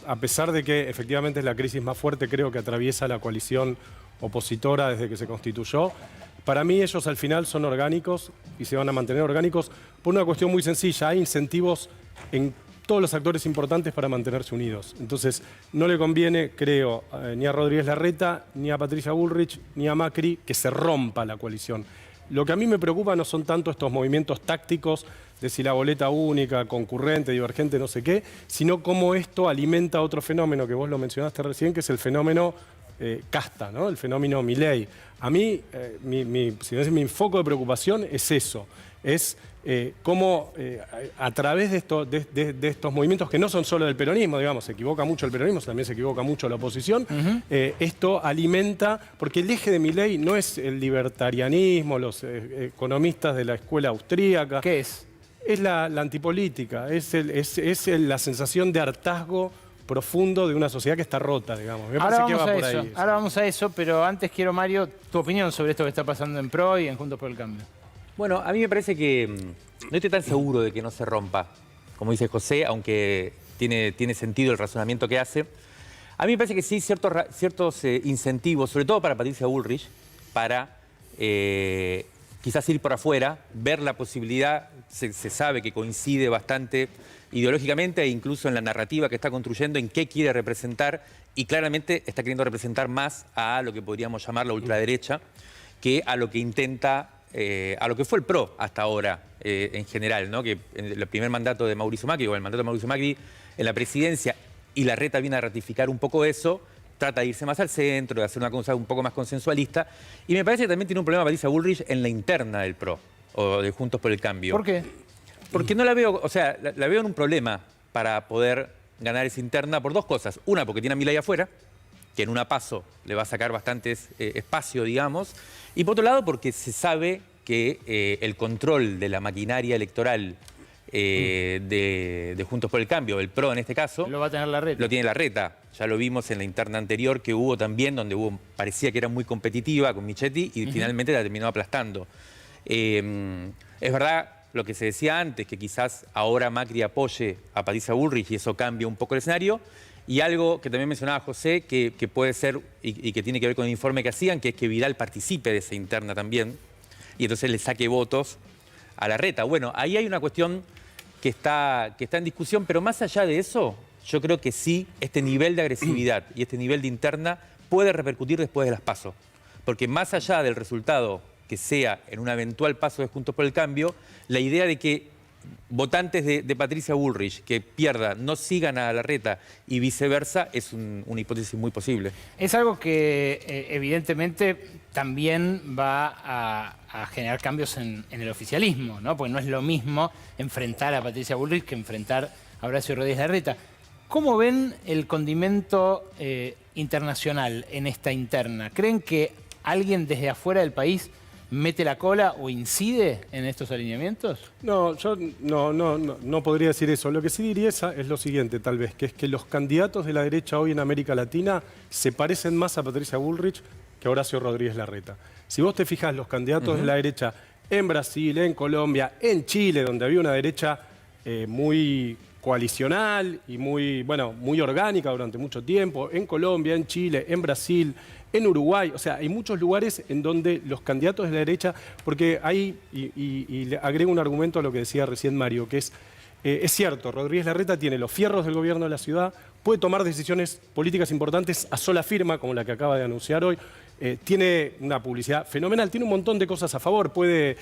a pesar de que efectivamente es la crisis más fuerte, creo que atraviesa la coalición opositora desde que se constituyó, para mí ellos al final son orgánicos y se van a mantener orgánicos por una cuestión muy sencilla. Hay incentivos en todos los actores importantes para mantenerse unidos. Entonces, no le conviene, creo, ni a Rodríguez Larreta, ni a Patricia Bullrich, ni a Macri que se rompa la coalición. Lo que a mí me preocupa no son tanto estos movimientos tácticos de si la boleta única, concurrente, divergente, no sé qué, sino cómo esto alimenta otro fenómeno que vos lo mencionaste recién, que es el fenómeno casta, ¿no? El fenómeno Milei. A mí, mi foco de preocupación es eso, es cómo a través de estos movimientos que no son solo del peronismo, digamos, se equivoca mucho el peronismo, también se equivoca mucho la oposición, esto alimenta, porque el eje de Milei no es el libertarianismo, los economistas de la escuela austríaca. ¿Qué es? Es la antipolítica, es la sensación de hartazgo profundo de una sociedad que está rota, digamos. Me parece que va por ahí. Ahora vamos a eso, pero antes quiero, Mario, tu opinión sobre esto que está pasando en PRO y en Juntos por el Cambio. Bueno, a mí me parece que no estoy tan seguro de que no se rompa, como dice José, aunque tiene sentido el razonamiento que hace. A mí me parece que sí ciertos incentivos, sobre todo para Patricia Bullrich, para quizás ir por afuera, ver la posibilidad, se sabe que coincide bastante ideológicamente e incluso en la narrativa que está construyendo, en qué quiere representar, y claramente está queriendo representar más a lo que podríamos llamar la ultraderecha que a lo que intenta, a lo que fue el PRO hasta ahora en general, ¿no? Que en el primer mandato de Mauricio Macri, o el mandato de Mauricio Macri en la presidencia, y Larreta viene a ratificar un poco eso, trata de irse más al centro, de hacer una cosa un poco más consensualista, y me parece que también tiene un problema Patricia Bullrich en la interna del PRO, o de Juntos por el Cambio. ¿Por qué? Porque no la veo, o sea, la veo en un problema para poder ganar esa interna por dos cosas. Una, porque tiene a Milei afuera, que en una PASO le va a sacar bastantes espacio, digamos. Y por otro lado, porque se sabe que el control de la maquinaria electoral de Juntos por el Cambio, el PRO en este caso, Lo va a tener Larreta. lo tiene Larreta. Ya lo vimos en la interna anterior que hubo también, donde parecía que era muy competitiva con Michetti y finalmente la terminó aplastando. Es verdad lo que se decía antes, que quizás ahora Macri apoye a Patricia Bullrich y eso cambia un poco el escenario. Y algo que también mencionaba José, que puede ser y que tiene que ver con el informe que hacían, que es que Vidal participe de esa interna también y entonces le saque votos a Larreta. Bueno, ahí hay una cuestión que está en discusión, pero más allá de eso, yo creo que sí, este nivel de agresividad y este nivel de interna puede repercutir después de las PASO. Porque más allá del resultado que sea en un eventual paso de Juntos por el Cambio, la idea de que votantes de Patricia Bullrich que pierda no sigan a Larreta y viceversa es una hipótesis muy posible. Es algo que evidentemente también va a generar cambios en el oficialismo, ¿no? Porque no es lo mismo enfrentar a Patricia Bullrich que enfrentar a Horacio Rodríguez Larreta. ¿Cómo ven el condimento internacional en esta interna? ¿Creen que alguien desde afuera del país mete la cola o incide en estos alineamientos? No, yo no podría decir eso. Lo que sí diría es lo siguiente, tal vez, que es que los candidatos de la derecha hoy en América Latina se parecen más a Patricia Bullrich que a Horacio Rodríguez Larreta. Si vos te fijas, los candidatos de la derecha en Brasil, en Colombia, en Chile, donde había una derecha muy coalicional y muy orgánica durante mucho tiempo, en Colombia, en Chile, en Brasil, en Uruguay, o sea, hay muchos lugares en donde los candidatos de la derecha, porque hay, y le agrego un argumento a lo que decía recién Mario, que es cierto, Rodríguez Larreta tiene los fierros del gobierno de la ciudad, puede tomar decisiones políticas importantes a sola firma, como la que acaba de anunciar hoy, tiene una publicidad fenomenal, tiene un montón de cosas a favor, puede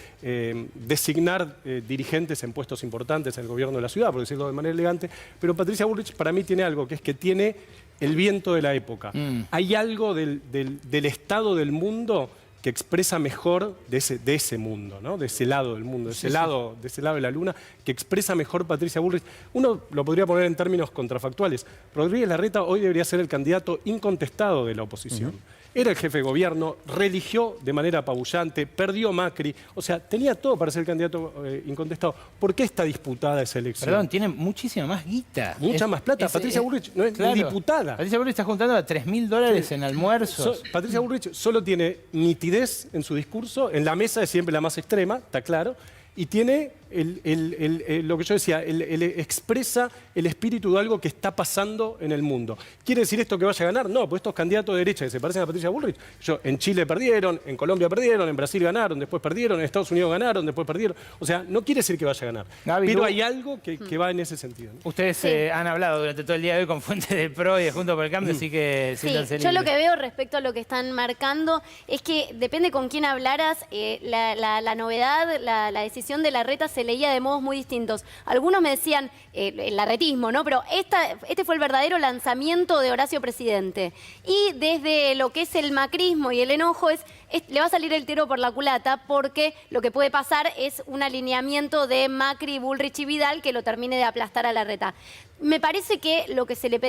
designar dirigentes en puestos importantes en el gobierno de la ciudad, por decirlo de manera elegante, pero Patricia Bullrich para mí tiene algo, que es que tiene el viento de la época. Hay algo del estado del mundo que expresa mejor de ese mundo, ¿no? De ese lado del mundo, de ese lado de la luna, que expresa mejor Patricia Bullrich. Uno lo podría poner en términos contrafactuales. Rodríguez Larreta hoy debería ser el candidato incontestado de la oposición. era el jefe de gobierno, religió de manera apabullante, perdió Macri, o sea, tenía todo para ser el candidato incontestado. ¿Por qué está disputada esa elección? Perdón, tiene muchísima más guita. Mucha más plata. Patricia Bullrich no es ni diputada. Patricia Bullrich está juntando a $3.000 en almuerzos. Patricia Bullrich solo tiene nitidez en su discurso, en la mesa es siempre la más extrema, está claro, y tiene lo que yo decía, expresa el espíritu de algo que está pasando en el mundo. ¿Quiere decir esto que vaya a ganar? No, pues estos candidatos de derecha que se parecen a Patricia Bullrich, en Chile perdieron, en Colombia perdieron, en Brasil ganaron, después perdieron, en Estados Unidos ganaron, después perdieron. O sea, no quiere decir que vaya a ganar. Gaby, pero hay algo que va en ese sentido, ¿no? Ustedes han hablado durante todo el día de hoy con fuentes del PRO y de Juntos por el Cambio, así que Sí, siéntanse yo lo libres. que veo respecto a lo que están marcando es que depende con quién hablaras, la novedad, la decisión de Larreta se leía de modos muy distintos. Algunos me decían el larretismo, ¿no? Pero este fue el verdadero lanzamiento de Horacio Presidente. Y desde lo que es el macrismo y el enojo le va a salir el tiro por la culata porque lo que puede pasar es un alineamiento de Macri, Bullrich y Vidal que lo termine de aplastar a Larreta. Me parece que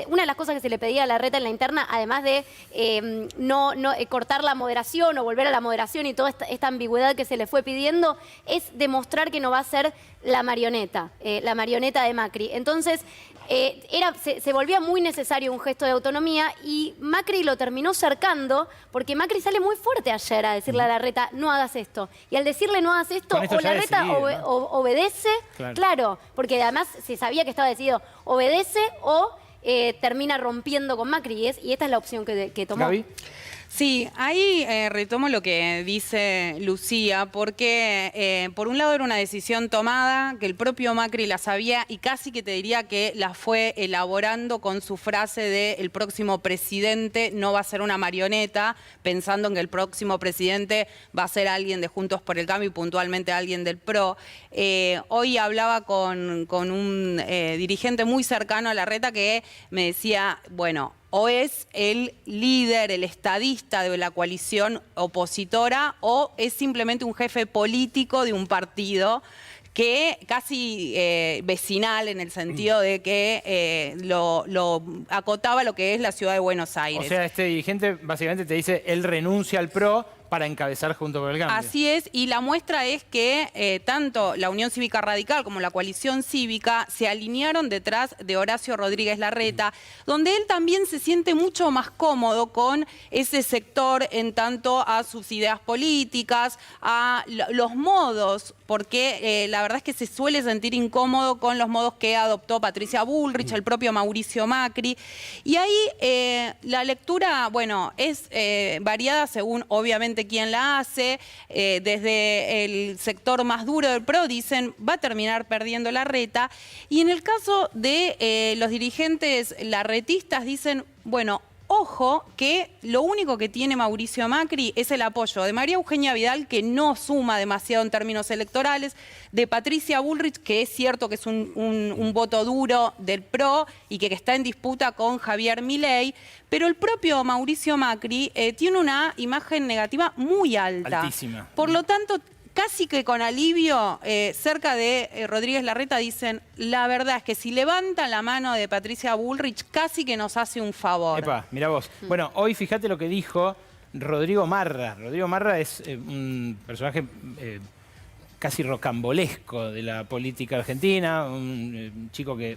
una de las cosas que se le pedía a Larreta en la interna, además de no cortar la moderación o volver a la moderación y toda esta ambigüedad que se le fue pidiendo, es demostrar que no va a ser la marioneta de Macri. Entonces, se volvía muy necesario un gesto de autonomía y Macri lo terminó cercando porque Macri sale muy fuerte ayer a decirle a Larreta, no hagas esto. Y al decirle no hagas esto, Con esto o ya Larreta decidido, ¿no? obedece, claro, porque además se sabía que estaba decidido, obedece o termina rompiendo con Macri y esta es la opción que tomó. Gaby. Sí, ahí retomo lo que dice Lucía, porque por un lado era una decisión tomada, que el propio Macri la sabía y casi que te diría que la fue elaborando con su frase de el próximo presidente no va a ser una marioneta, pensando en que el próximo presidente va a ser alguien de Juntos por el Cambio y puntualmente alguien del PRO. Hoy hablaba con un dirigente muy cercano a Larreta que me decía, bueno, o es el líder, el estadista de la coalición opositora, o es simplemente un jefe político de un partido que casi vecinal en el sentido de que lo acotaba lo que es la ciudad de Buenos Aires. O sea, este dirigente básicamente te dice, él renuncia al PRO para encabezar Juntos por el Cambio. Así es, y la muestra es que tanto la Unión Cívica Radical como la Coalición Cívica se alinearon detrás de Horacio Rodríguez Larreta, donde él también se siente mucho más cómodo con ese sector en tanto a sus ideas políticas, a los modos, porque la verdad es que se suele sentir incómodo con los modos que adoptó Patricia Bullrich, el propio Mauricio Macri, y ahí la lectura, bueno, es variada según obviamente quién la hace. Desde el sector más duro del PRO dicen va a terminar perdiendo Larreta, y en el caso de los dirigentes larretistas dicen, bueno, ojo que lo único que tiene Mauricio Macri es el apoyo de María Eugenia Vidal, que no suma demasiado en términos electorales, de Patricia Bullrich, que es cierto que es un voto duro del PRO y que está en disputa con Javier Milei, pero el propio Mauricio Macri tiene una imagen negativa muy alta. Altísima. Por lo tanto, casi que con alivio, cerca de Rodríguez Larreta dicen, la verdad es que si levantan la mano de Patricia Bullrich, casi que nos hace un favor. Epa, mirá vos. Bueno, hoy fíjate lo que dijo Rodrigo Marra. Rodrigo Marra es un personaje casi rocambolesco de la política argentina, un chico que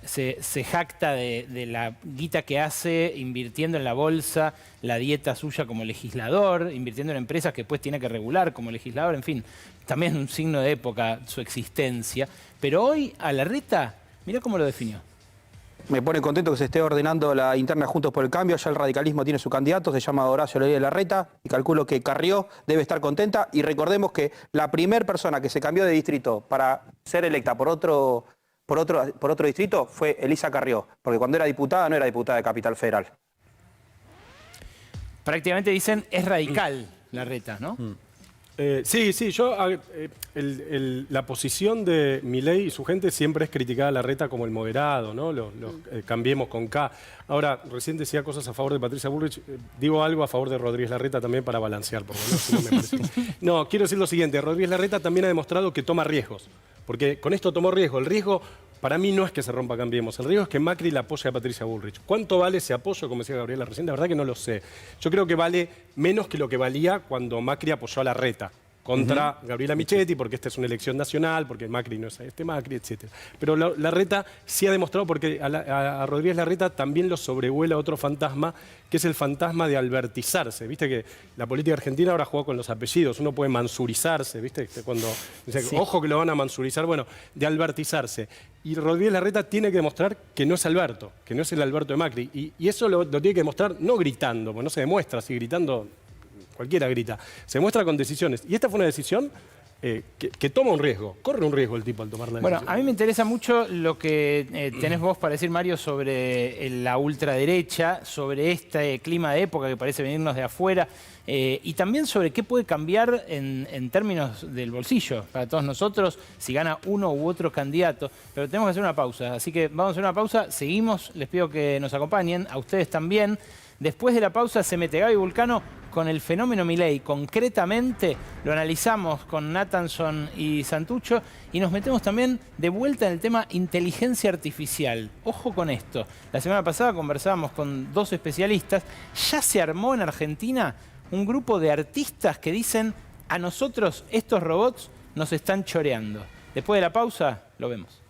se jacta de la guita que hace invirtiendo en la bolsa, la dieta suya como legislador, invirtiendo en empresas que después tiene que regular como legislador, en fin, también es un signo de época su existencia. Pero hoy a Larreta, mirá cómo lo definió. Me pone contento que se esté ordenando la interna Juntos por el Cambio. Ya el radicalismo tiene su candidato, se llama Horacio Rodríguez Larreta, y calculo que Carrió debe estar contenta. Y recordemos que la primera persona que se cambió de distrito para ser electa por otro distrito fue Elisa Carrió, porque cuando era diputada no era diputada de Capital Federal. Prácticamente dicen, es radical Larreta, ¿no? Sí, la posición de Milei y su gente siempre es criticar a Larreta como el moderado, ¿no? Cambiemos con K. Ahora, recién decía cosas a favor de Patricia Bullrich, digo algo a favor de Rodríguez Larreta también para balancear, por lo menos, si no me parece. No, quiero decir lo siguiente, Rodríguez Larreta también ha demostrado que toma riesgos, porque con esto tomó riesgo. El riesgo para mí no es que se rompa Cambiemos. El riesgo es que Macri la apoye a Patricia Bullrich. ¿Cuánto vale ese apoyo, como decía Gabriela recién? La verdad que no lo sé. Yo creo que vale menos que lo que valía cuando Macri apoyó a Larreta contra Gabriela Michetti, porque esta es una elección nacional, porque Macri no es Macri, etc. Pero Larreta sí ha demostrado, porque a Rodríguez Larreta también lo sobrevuela otro fantasma, que es el fantasma de albertizarse. Viste que la política argentina ahora juega con los apellidos, uno puede mansurizarse, ¿viste? Cuando dice, Sí. ojo que lo van a mansurizar, bueno, de albertizarse. Y Rodríguez Larreta tiene que demostrar que no es Alberto, que no es el Alberto de Macri. Y eso lo tiene que demostrar no gritando, porque no se demuestra así gritando. Cualquiera grita. Se muestra con decisiones. Y esta fue una decisión que toma un riesgo. Corre un riesgo el tipo al tomar la decisión. Bueno, a mí me interesa mucho lo que tenés vos para decir, Mario, sobre la ultraderecha, sobre este clima de época que parece venirnos de afuera, y también sobre qué puede cambiar en términos del bolsillo para todos nosotros si gana uno u otro candidato. Pero tenemos que hacer una pausa, así que vamos a hacer una pausa. Seguimos, les pido que nos acompañen, a ustedes también. Después de la pausa se mete Gaby Vulcano con el fenómeno Milei. Concretamente lo analizamos con Nathanson y Santucho y nos metemos también de vuelta en el tema inteligencia artificial. Ojo con esto. La semana pasada conversábamos con dos especialistas. Ya se armó en Argentina un grupo de artistas que dicen: a nosotros estos robots nos están choreando. Después de la pausa lo vemos.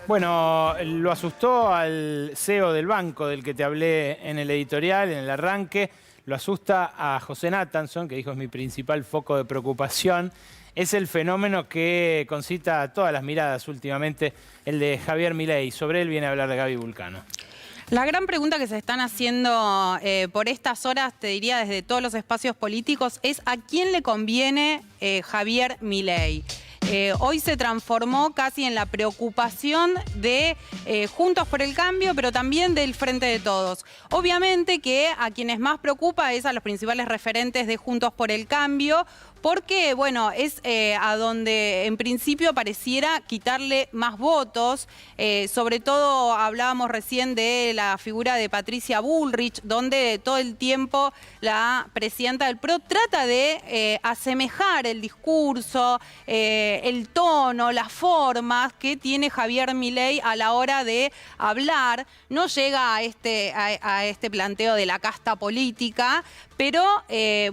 Bueno, lo asustó al CEO del banco del que te hablé en el editorial, en el arranque. Lo asusta a José Nathanson, que dijo es mi principal foco de preocupación. Es el fenómeno que concita todas las miradas últimamente, el de Javier Milei. Sobre él viene a hablar de Gaby Vulcano. La gran pregunta que se están haciendo por estas horas, te diría desde todos los espacios políticos, es ¿a quién le conviene Javier Milei? Hoy se transformó casi en la preocupación de Juntos por el Cambio, pero también del Frente de Todos. Obviamente que a quienes más preocupa es a los principales referentes de Juntos por el Cambio, porque, bueno, es a donde en principio pareciera quitarle más votos. Sobre todo hablábamos recién de la figura de Patricia Bullrich, donde todo el tiempo la presidenta del PRO trata de asemejar el discurso, el tono, las formas que tiene Javier Milei a la hora de hablar. No llega a este planteo de la casta política, pero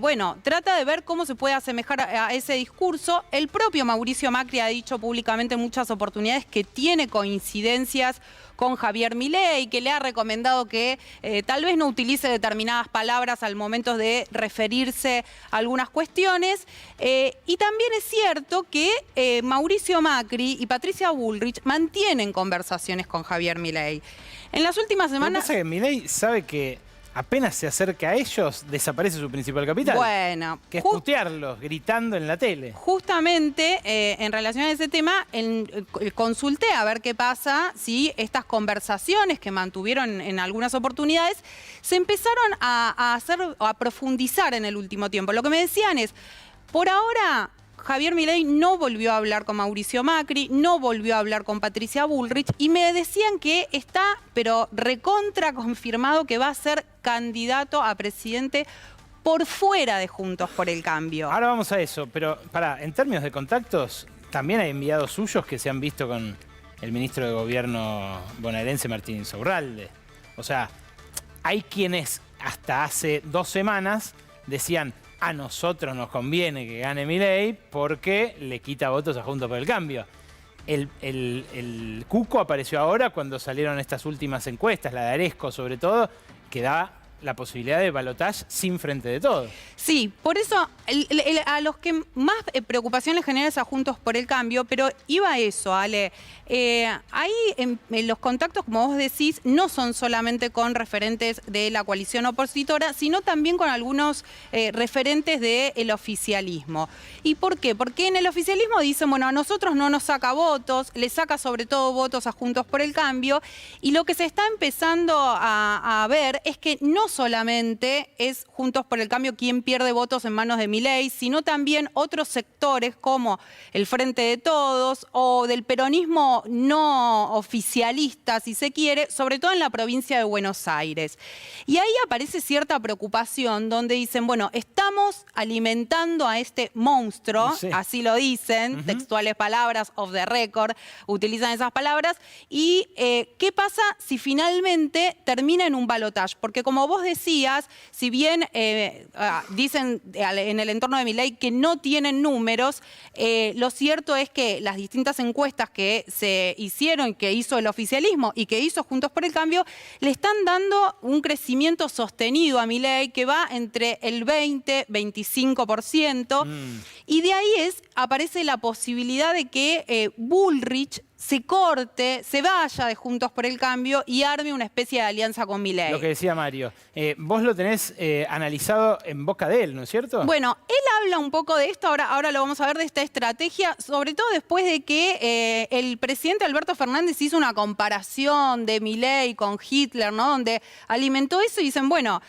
bueno, trata de ver cómo se puede asemejar a ese discurso. El propio Mauricio Macri ha dicho públicamente en muchas oportunidades que tiene coincidencias con Javier Milei, que le ha recomendado que tal vez no utilice determinadas palabras al momento de referirse a algunas cuestiones. Y también es cierto que Mauricio Macri y Patricia Bullrich mantienen conversaciones con Javier Milei. En las últimas semanas... Lo que pasa es que Milei sabe que apenas se acerca a ellos, desaparece su principal capital. Bueno, que es putearlos, gritando en la tele. Justamente, en relación a ese tema, consulté a ver qué pasa si estas conversaciones que mantuvieron en algunas oportunidades se empezaron a profundizar en el último tiempo. Lo que me decían es, por ahora Javier Milei no volvió a hablar con Mauricio Macri, no volvió a hablar con Patricia Bullrich y me decían que está, pero recontra confirmado que va a ser candidato a presidente por fuera de Juntos por el Cambio. Ahora vamos a eso, pero en términos de contactos, también hay enviados suyos que se han visto con el ministro de Gobierno bonaerense Martín Insaurralde. O sea, hay quienes hasta hace 2 semanas decían: a nosotros nos conviene que gane Milei porque le quita votos a Juntos por el Cambio. El cuco apareció ahora cuando salieron estas últimas encuestas, la de Aresco sobre todo, que da la posibilidad de balotaje sin Frente de Todos. Sí, por eso a los que más preocupación les genera es a Juntos por el Cambio, pero iba a eso, Ale. Ahí en los contactos, como vos decís, no son solamente con referentes de la coalición opositora, sino también con algunos referentes del oficialismo. ¿Y por qué? Porque en el oficialismo dicen, bueno, a nosotros no nos saca votos, le saca sobre todo votos a Juntos por el Cambio, y lo que se está empezando a ver es que no no solamente es Juntos por el Cambio quien pierde votos en manos de Milei, sino también otros sectores como el Frente de Todos o del peronismo no oficialista, si se quiere, sobre todo en la provincia de Buenos Aires. Y ahí aparece cierta preocupación donde dicen, bueno, estamos alimentando a este monstruo, Sí. así lo dicen, textuales palabras, off the record, utilizan esas palabras, y ¿qué pasa si finalmente termina en un balotaje? Porque como vos decías, si bien dicen en el entorno de Milei que no tienen números, lo cierto es que las distintas encuestas que se hicieron, que hizo el oficialismo y que hizo Juntos por el Cambio, le están dando un crecimiento sostenido a Milei que va entre el 20-25%, y de ahí aparece la posibilidad de que Bullrich se corte, se vaya de Juntos por el Cambio y arme una especie de alianza con Milei. Lo que decía Mario. Vos lo tenés analizado en boca de él, ¿no es cierto? Bueno, él habla un poco de esto, ahora lo vamos a ver, de esta estrategia, sobre todo después de que el presidente Alberto Fernández hizo una comparación de Milei con Hitler, ¿no? Donde alimentó eso y dicen, bueno,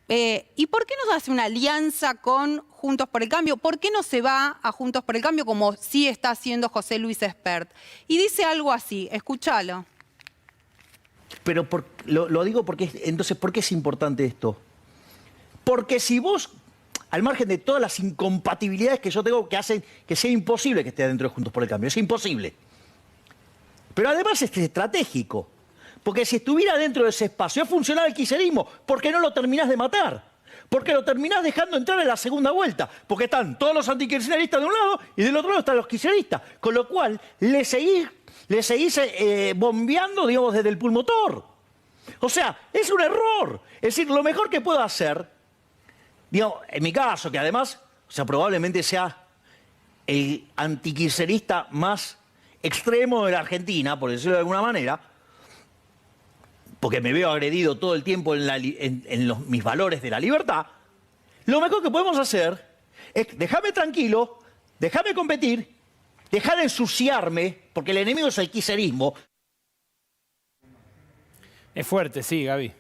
¿y por qué no hace una alianza con Juntos por el Cambio? ¿Por qué no se va a Juntos por el Cambio como sí está haciendo José Luis Espert? Y dice algo así, escúchalo. Pero lo digo porque, entonces, ¿por qué es importante esto? Porque si vos, al margen de todas las incompatibilidades que yo tengo que hacen que sea imposible que esté dentro de Juntos por el Cambio, es imposible. Pero además es estratégico. Porque si estuviera dentro de ese espacio, es funcional el kirchnerismo. ¿Por qué no lo terminás de matar? Porque lo terminás dejando entrar en la segunda vuelta. Porque están todos los antikirchneristas de un lado y del otro lado están los kirchneristas. Con lo cual, le seguís bombeando, digamos, desde el pulmotor. O sea, es un error. Es decir, lo mejor que puedo hacer, digamos, en mi caso, que además, o sea, probablemente sea el antikirchnerista más extremo de la Argentina, por decirlo de alguna manera, porque me veo agredido todo el tiempo en mis valores de la libertad, lo mejor que podemos hacer es dejarme tranquilo, dejarme competir, dejar de ensuciarme, porque el enemigo es el kirchnerismo. Es fuerte, sí, Gaby.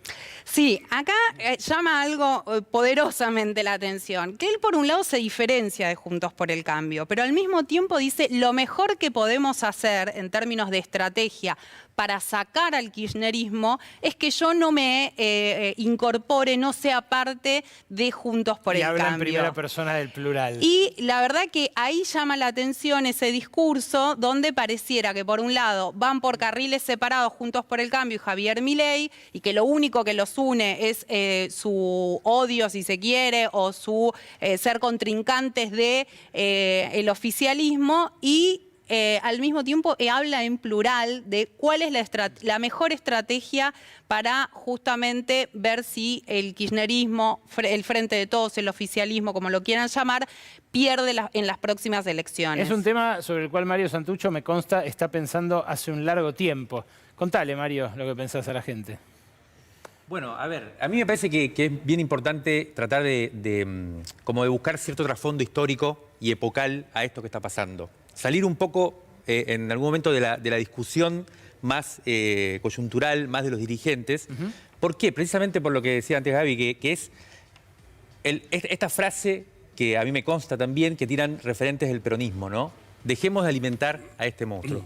Sí, acá llama algo poderosamente la atención, que él por un lado se diferencia de Juntos por el Cambio, pero al mismo tiempo dice lo mejor que podemos hacer en términos de estrategia para sacar al kirchnerismo es que yo no me incorpore, no sea parte de Juntos por el Cambio. Y habla en primera persona del plural. Y la verdad que ahí llama la atención ese discurso donde pareciera que por un lado van por carriles separados Juntos por el Cambio y Javier Milei, y que lo único que los une es su odio, si se quiere, o su ser contrincantes de el oficialismo, y al mismo tiempo habla en plural de cuál es la mejor estrategia para justamente ver si el kirchnerismo, el Frente de Todos, el oficialismo, como lo quieran llamar, pierde en las próximas elecciones. Es un tema sobre el cual Mario Santucho, me consta, está pensando hace un largo tiempo. Contale, Mario, lo que pensás a la gente. Bueno, a ver, a mí me parece que es bien importante tratar como de buscar cierto trasfondo histórico y epocal a esto que está pasando. Salir un poco en algún momento de la discusión más coyuntural, más de los dirigentes. ¿Por qué? Precisamente por lo que decía antes Gaby, que es esta frase que a mí me consta también, que tiran referentes del peronismo, ¿no? Dejemos de alimentar a este monstruo.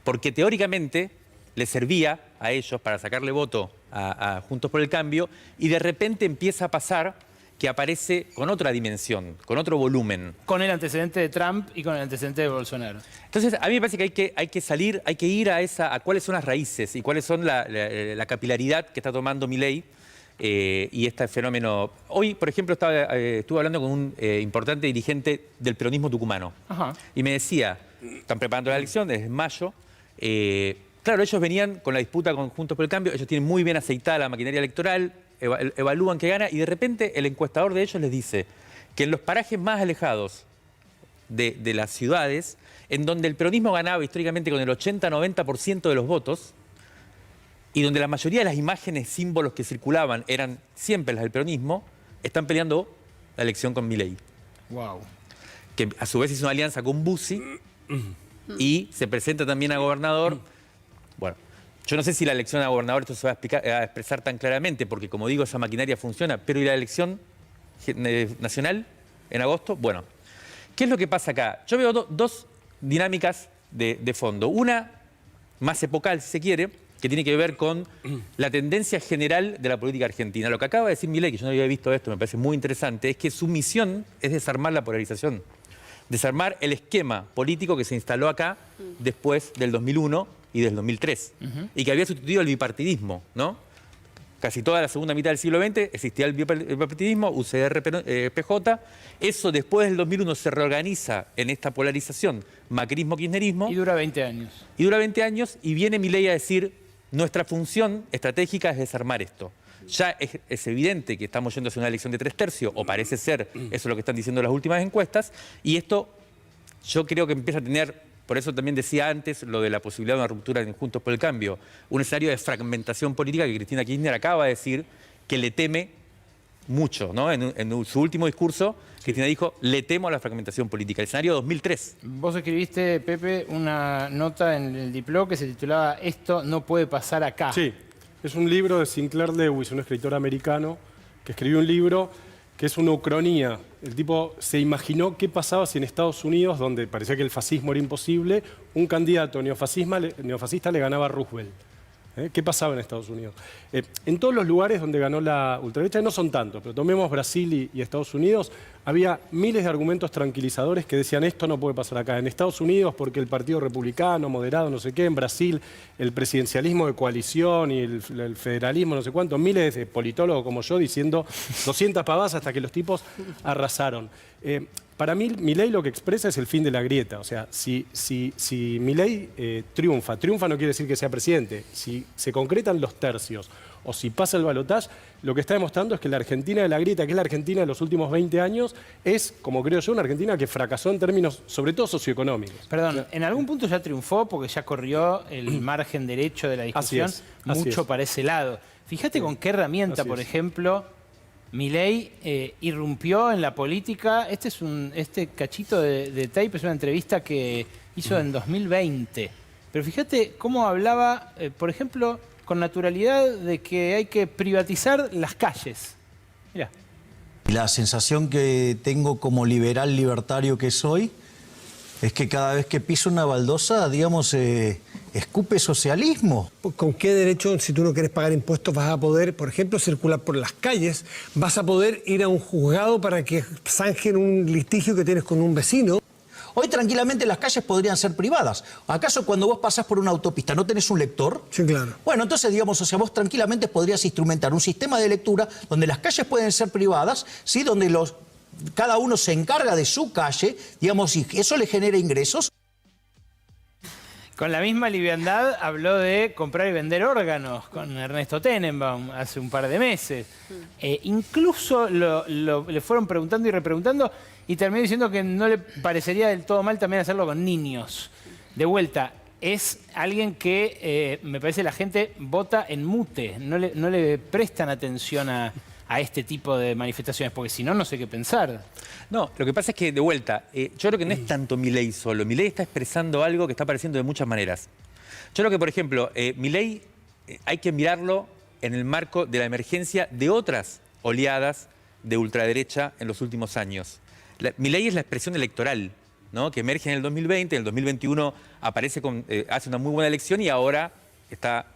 Porque teóricamente les servía a ellos para sacarle voto a Juntos por el Cambio, y de repente empieza a pasar que aparece con otra dimensión, con otro volumen. Con el antecedente de Trump y con el antecedente de Bolsonaro. Entonces, a mí me parece que hay que salir, hay que ir a cuáles son las raíces y cuáles son la capilaridad que está tomando Milei y este fenómeno. Hoy, por ejemplo, estuve hablando con un importante dirigente del peronismo tucumano. Ajá. Y me decía, están preparando la elección desde mayo. Claro, ellos venían con la disputa con Juntos por el Cambio, ellos tienen muy bien aceitada la maquinaria electoral, evalúan que gana, y de repente el encuestador de ellos les dice que en los parajes más alejados de las ciudades, en donde el peronismo ganaba históricamente con el 80-90% de los votos, y donde la mayoría de las imágenes, símbolos que circulaban eran siempre las del peronismo, están peleando la elección con Milei. Wow. Que a su vez hizo una alianza con Bussi y se presenta también a gobernador. Bueno, Yo no sé si la elección a gobernador esto se va a expresar tan claramente, porque como digo, esa maquinaria funciona, pero ¿y la elección nacional en agosto? Bueno, ¿qué es lo que pasa acá? Yo veo dos dinámicas de fondo. Una más epocal, si se quiere, que tiene que ver con la tendencia general de la política argentina. Lo que acaba de decir Milei, que yo no había visto esto, me parece muy interesante, es que su misión es desarmar la polarización, desarmar el esquema político que se instaló acá después del 2001 y del 2003, y que había sustituido el bipartidismo, ¿no? Casi toda la segunda mitad del siglo XX existía el bipartidismo, UCR-PJ. Eso después del 2001 se reorganiza en esta polarización macrismo-kirchnerismo. Y dura 20 años. Y dura 20 años y viene Milei a decir, nuestra función estratégica es desarmar esto. Ya es evidente que estamos yendo hacia una elección de 3/3, o parece ser, eso es lo que están diciendo las últimas encuestas, y esto yo creo que empieza a tener, por eso también decía antes lo de la posibilidad de una ruptura en Juntos por el Cambio, un escenario de fragmentación política que Cristina Kirchner acaba de decir que le teme mucho, ¿no? En su último discurso, Cristina dijo, le temo a la fragmentación política, el escenario 2003. Vos escribiste, Pepe, una nota en el Diplo que se titulaba Esto no puede pasar acá. Sí, es un libro de Sinclair Lewis, un escritor americano, que escribió un libro que es una ucronía. El tipo se imaginó qué pasaba si en Estados Unidos, donde parecía que el fascismo era imposible, un candidato neofascista le ganaba a Roosevelt. ¿Qué pasaba en Estados Unidos? En todos los lugares donde ganó la ultraderecha, no son tantos, pero tomemos Brasil y Estados Unidos, había miles de argumentos tranquilizadores que decían esto no puede pasar acá. En Estados Unidos porque el Partido Republicano, moderado, no sé qué, en Brasil el presidencialismo de coalición y el federalismo, no sé cuánto, miles de politólogos como yo diciendo 200 pavadas hasta que los tipos arrasaron. Para mí, Milei lo que expresa es el fin de la grieta. O sea, si Milei triunfa no quiere decir que sea presidente. Si se concretan los tercios o si pasa el balotaje, lo que está demostrando es que la Argentina de la grieta, que es la Argentina de los últimos 20 años, es, como creo yo, una Argentina que fracasó en términos, sobre todo, socioeconómicos. Perdón, en algún punto ya triunfó porque ya corrió el margen derecho de la discusión mucho para ese lado. Fíjate con qué herramienta, por ejemplo, Milei irrumpió en la política. Este cachito de tape es una entrevista que hizo en 2020. Pero fíjate cómo hablaba, por ejemplo, con naturalidad de que hay que privatizar las calles. Mirá. La sensación que tengo como liberal libertario que soy es que cada vez que piso una baldosa, digamos, escupe socialismo. ¿Con qué derecho, si tú no quieres pagar impuestos, vas a poder, por ejemplo, circular por las calles? ¿Vas a poder ir a un juzgado para que zanjen un litigio que tienes con un vecino? Hoy tranquilamente las calles podrían ser privadas. ¿Acaso cuando vos pasás por una autopista no tenés un lector? Sí, claro. Bueno, entonces, digamos, o sea, vos tranquilamente podrías instrumentar un sistema de lectura donde las calles pueden ser privadas, ¿sí? Donde cada uno se encarga de su calle, digamos, y eso le genera ingresos. Con la misma liviandad habló de comprar y vender órganos con Ernesto Tenenbaum hace un par de meses. Incluso le fueron preguntando y repreguntando y terminó diciendo que no le parecería del todo mal también hacerlo con niños. De vuelta, es alguien que me parece la gente vota en mute, no le prestan atención a este tipo de manifestaciones, porque si no, no sé qué pensar. No, lo que pasa es que, de vuelta, yo creo que no es tanto Milei solo. Milei está expresando algo que está apareciendo de muchas maneras. Yo creo que, por ejemplo, Milei hay que mirarlo en el marco de la emergencia de otras oleadas de ultraderecha en los últimos años. Milei es la expresión electoral, ¿no? Que emerge en el 2020, en el 2021 aparece hace una muy buena elección y ahora está...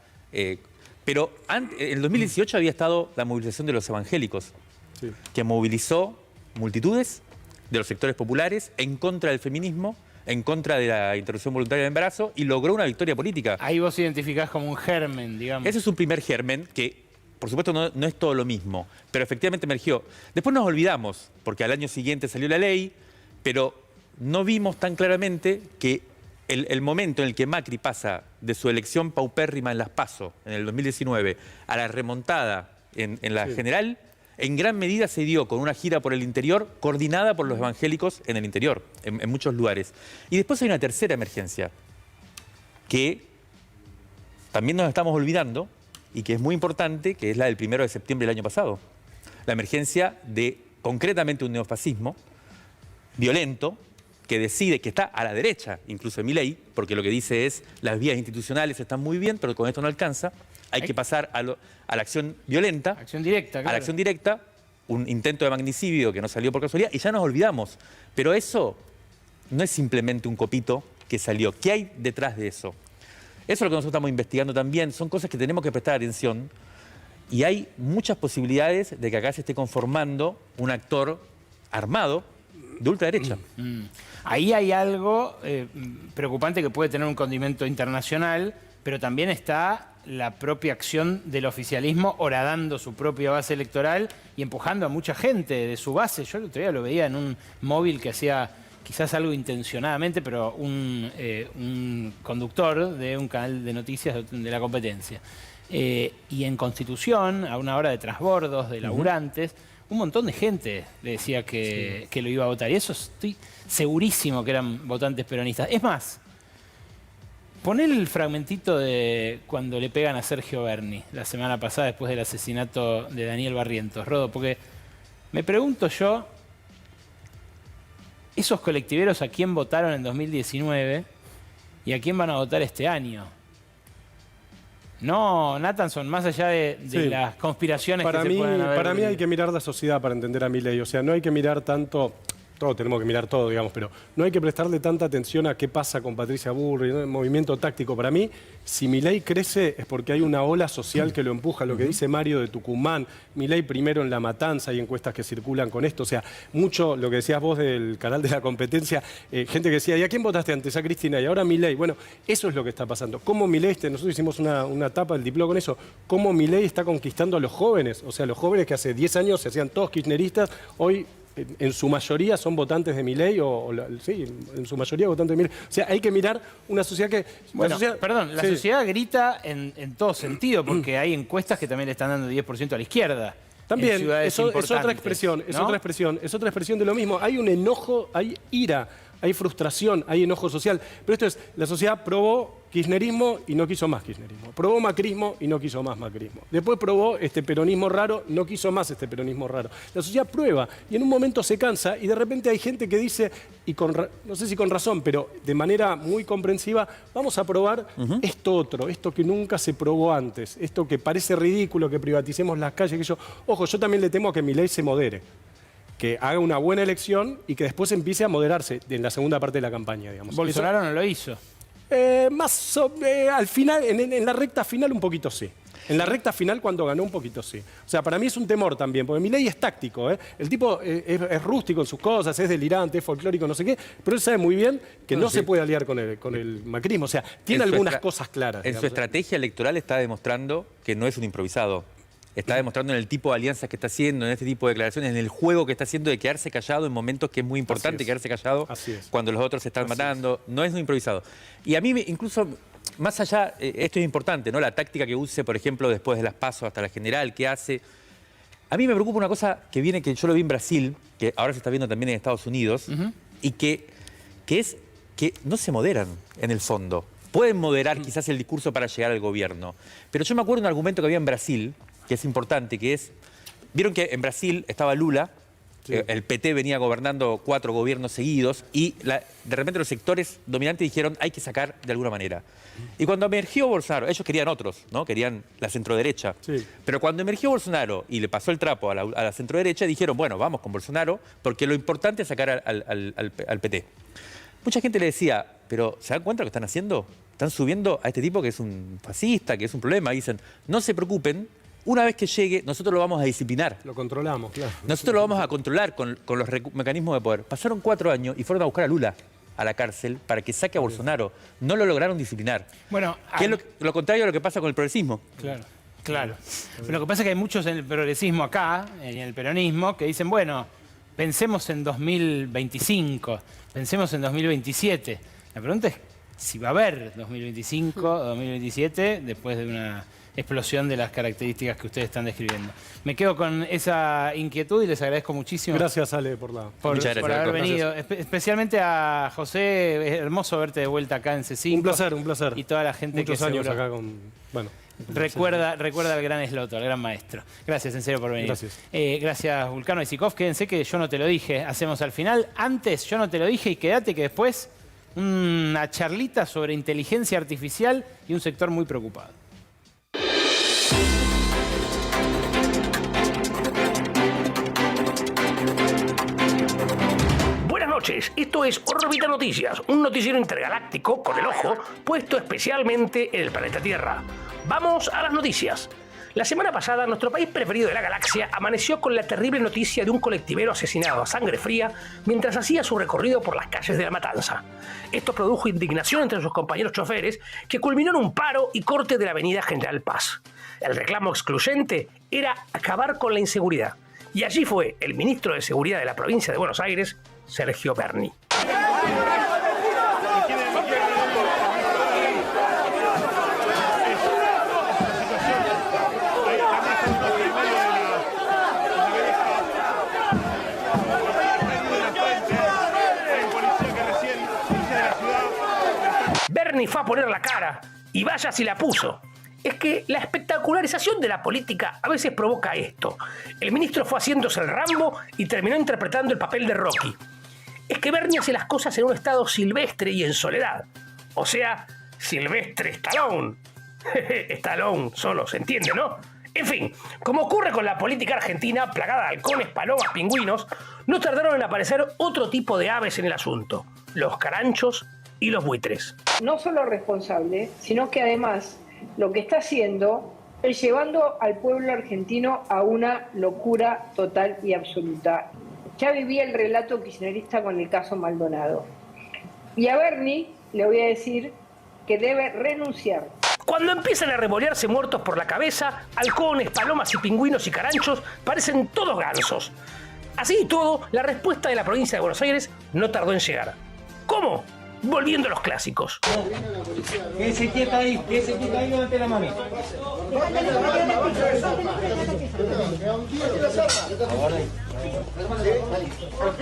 pero en el 2018 había estado la movilización de los evangélicos, que movilizó multitudes de los sectores populares en contra del feminismo, en contra de la interrupción voluntaria del embarazo y logró una victoria política. Ahí vos identificás como un germen, digamos. Ese es un primer germen que, por supuesto, no es todo lo mismo, pero efectivamente emergió. Después nos olvidamos, porque al año siguiente salió la ley, pero no vimos tan claramente que el momento en el que Macri pasa de su elección paupérrima en las PASO, en el 2019, a la remontada en la general, en gran medida se dio con una gira por el interior, coordinada por los evangélicos en el interior, en muchos lugares. Y después hay una tercera emergencia, que también nos estamos olvidando, y que es muy importante, que es la del 1 de septiembre del año pasado. La emergencia de, concretamente, un neofascismo violento, que decide, que está a la derecha incluso de Milei, porque lo que dice es las vías institucionales están muy bien, pero con esto no alcanza, hay que pasar a la acción violenta, Acción directa, a la claro. acción directa, un intento de magnicidio que no salió por casualidad y ya nos olvidamos. Pero eso no es simplemente un copito que salió. ¿Qué hay detrás de eso? Eso es lo que nosotros estamos investigando también, son cosas que tenemos que prestar atención y hay muchas posibilidades de que acá se esté conformando un actor armado de ultraderecha. Ahí hay algo preocupante que puede tener un condimento internacional, pero también está la propia acción del oficialismo horadando su propia base electoral y empujando a mucha gente de su base. Yo el otro día lo veía en un móvil que hacía quizás algo intencionadamente, pero un conductor de un canal de noticias de la competencia. Y en Constitución, a una hora de transbordos, de laburantes, un montón de gente le decía que lo iba a votar. Y eso estoy segurísimo que eran votantes peronistas. Es más, poné el fragmentito de cuando le pegan a Sergio Berni la semana pasada después del asesinato de Daniel Barrientos, Rodo, porque me pregunto yo, esos colectiveros a quién votaron en 2019 y a quién van a votar este año. No, Nathanson, más allá de Sí. las conspiraciones Para que mí, se pueden haber. para mí hay que mirar la sociedad para entender a Milei. O sea, no hay que mirar tanto, todos tenemos que mirar todo, digamos, pero no hay que prestarle tanta atención a qué pasa con Patricia Bullrich, ¿no? El movimiento táctico. Para mí, si Milei crece es porque hay una ola social que lo empuja. Lo que dice Mario de Tucumán, Milei primero en La Matanza, hay encuestas que circulan con esto. O sea, mucho lo que decías vos del canal de la competencia, gente que decía, ¿y a quién votaste antes? A Cristina y ahora Milei. Bueno, eso es lo que está pasando. ¿Cómo Milei, nosotros hicimos una etapa del diploma con eso, cómo Milei está conquistando a los jóvenes? O sea, los jóvenes que hace 10 años se hacían todos kirchneristas, hoy en su mayoría son votantes de Milei, sí, en su mayoría votantes de Milei. O sea, hay que mirar una sociedad que... Bueno, la la sí. sociedad grita en todo sentido, porque hay encuestas que también le están dando 10% a la izquierda. También, en ciudades es otra importantes, expresión, es ¿no? otra expresión, es otra expresión de lo mismo. Hay un enojo, hay ira, hay frustración, hay enojo social. Pero esto es, la sociedad probó kirchnerismo y no quiso más kirchnerismo. Probó macrismo y no quiso más macrismo. Después probó este peronismo raro, no quiso más este peronismo raro. La sociedad prueba y en un momento se cansa y de repente hay gente que dice, y no sé si con razón, pero de manera muy comprensiva, vamos a probar esto otro, esto que nunca se probó antes, esto que parece ridículo, que privaticemos las calles, que yo... Ojo, yo también le temo a que Milei se modere, que haga una buena elección y que después empiece a moderarse en la segunda parte de la campaña, digamos. Bolsonaro no lo hizo. Al final, en la recta final un poquito sí. En la recta final cuando ganó un poquito sí. O sea, para mí es un temor también, porque Milei es táctico, ¿eh? El tipo es rústico en sus cosas, es delirante, es folclórico, no sé qué, pero él sabe muy bien que no se puede aliar con el macrismo. O sea, tiene algunas cosas claras. En digamos, su estrategia electoral está demostrando que no es un improvisado. Está demostrando en el tipo de alianzas que está haciendo, en este tipo de declaraciones, en el juego que está haciendo de quedarse callado en momentos que es muy importante quedarse callado cuando los otros se están matando. No es un improvisado. Y a mí incluso, más allá, esto es importante, ¿no? La táctica que use, por ejemplo, después de las PASO hasta la general, que hace. A mí me preocupa una cosa que viene, que yo lo vi en Brasil, que ahora se está viendo también en Estados Unidos, y que es que no se moderan en el fondo. Pueden moderar quizás el discurso para llegar al gobierno. Pero yo me acuerdo de un argumento que había en Brasil, que es importante, que es... Vieron que en Brasil estaba Lula, el PT venía gobernando 4 gobiernos seguidos, y de repente los sectores dominantes dijeron hay que sacar de alguna manera. Y cuando emergió Bolsonaro, ellos querían otros, ¿no? Querían la centroderecha. Pero cuando emergió Bolsonaro y le pasó el trapo a la centroderecha, dijeron, bueno, vamos con Bolsonaro, porque lo importante es sacar al PT. Mucha gente le decía, pero ¿se dan cuenta lo que están haciendo? Están subiendo a este tipo que es un fascista, que es un problema. Y dicen, no se preocupen, una vez que llegue, nosotros lo vamos a disciplinar. Lo controlamos, claro. Nosotros lo vamos a controlar con los mecanismos de poder. Pasaron 4 años y fueron a buscar a Lula a la cárcel para que saque a Bolsonaro. No lo lograron disciplinar. Bueno, que es lo contrario a lo que pasa con el progresismo. Claro. Pero lo que pasa es que hay muchos en el progresismo acá, en el peronismo, que dicen, bueno, pensemos en 2025, pensemos en 2027. La pregunta es si va a haber 2025 o 2027 después de una explosión de las características que ustedes están describiendo. Me quedo con esa inquietud y les agradezco muchísimo. Gracias, Ale, por haber venido. Especialmente a José, es hermoso verte de vuelta acá en C5. Un placer. Y toda la gente Muchos que años seguro... acá con... Bueno. Recuerda al gran Sloto, al gran maestro. Gracias, en serio, por venir. Gracias. Gracias, Vulcano y Sikov. Quédense que yo no te lo dije. Hacemos al final. Antes, yo no te lo dije y quédate que después una charlita sobre inteligencia artificial y un sector muy preocupado. Buenas noches, esto es Órbita Noticias, un noticiero intergaláctico con el ojo puesto especialmente en el planeta Tierra. Vamos a las noticias. La semana pasada, nuestro país preferido de la galaxia amaneció con la terrible noticia de un colectivero asesinado a sangre fría mientras hacía su recorrido por las calles de La Matanza. Esto produjo indignación entre sus compañeros choferes, que culminó en un paro y corte de la avenida General Paz. El reclamo excluyente era acabar con la inseguridad. Y allí fue el ministro de Seguridad de la provincia de Buenos Aires, Sergio Berni. Berni fue a poner la cara, y vaya si la puso. Es que la espectacularización de la política a veces provoca esto. El ministro fue haciéndose el Rambo y terminó interpretando el papel de Rocky. Es que Berni hace las cosas en un estado silvestre y en soledad. O sea, Silvestre Stallone. Stallone solo, ¿se entiende, no? En fin, como ocurre con la política argentina, plagada de halcones, palomas, pingüinos, no tardaron en aparecer otro tipo de aves en el asunto: los caranchos y los buitres. No solo responsable, sino que además lo que está haciendo es llevando al pueblo argentino a una locura total y absoluta. Ya vivía el relato kirchnerista con el caso Maldonado. Y a Berni le voy a decir que debe renunciar. Cuando empiezan a revolearse muertos por la cabeza, halcones, palomas y pingüinos y caranchos parecen todos gansos. Así y todo, la respuesta de la provincia de Buenos Aires no tardó en llegar. ¿Cómo? Volviendo a los clásicos. Quédese quieta ahí, levante la mano.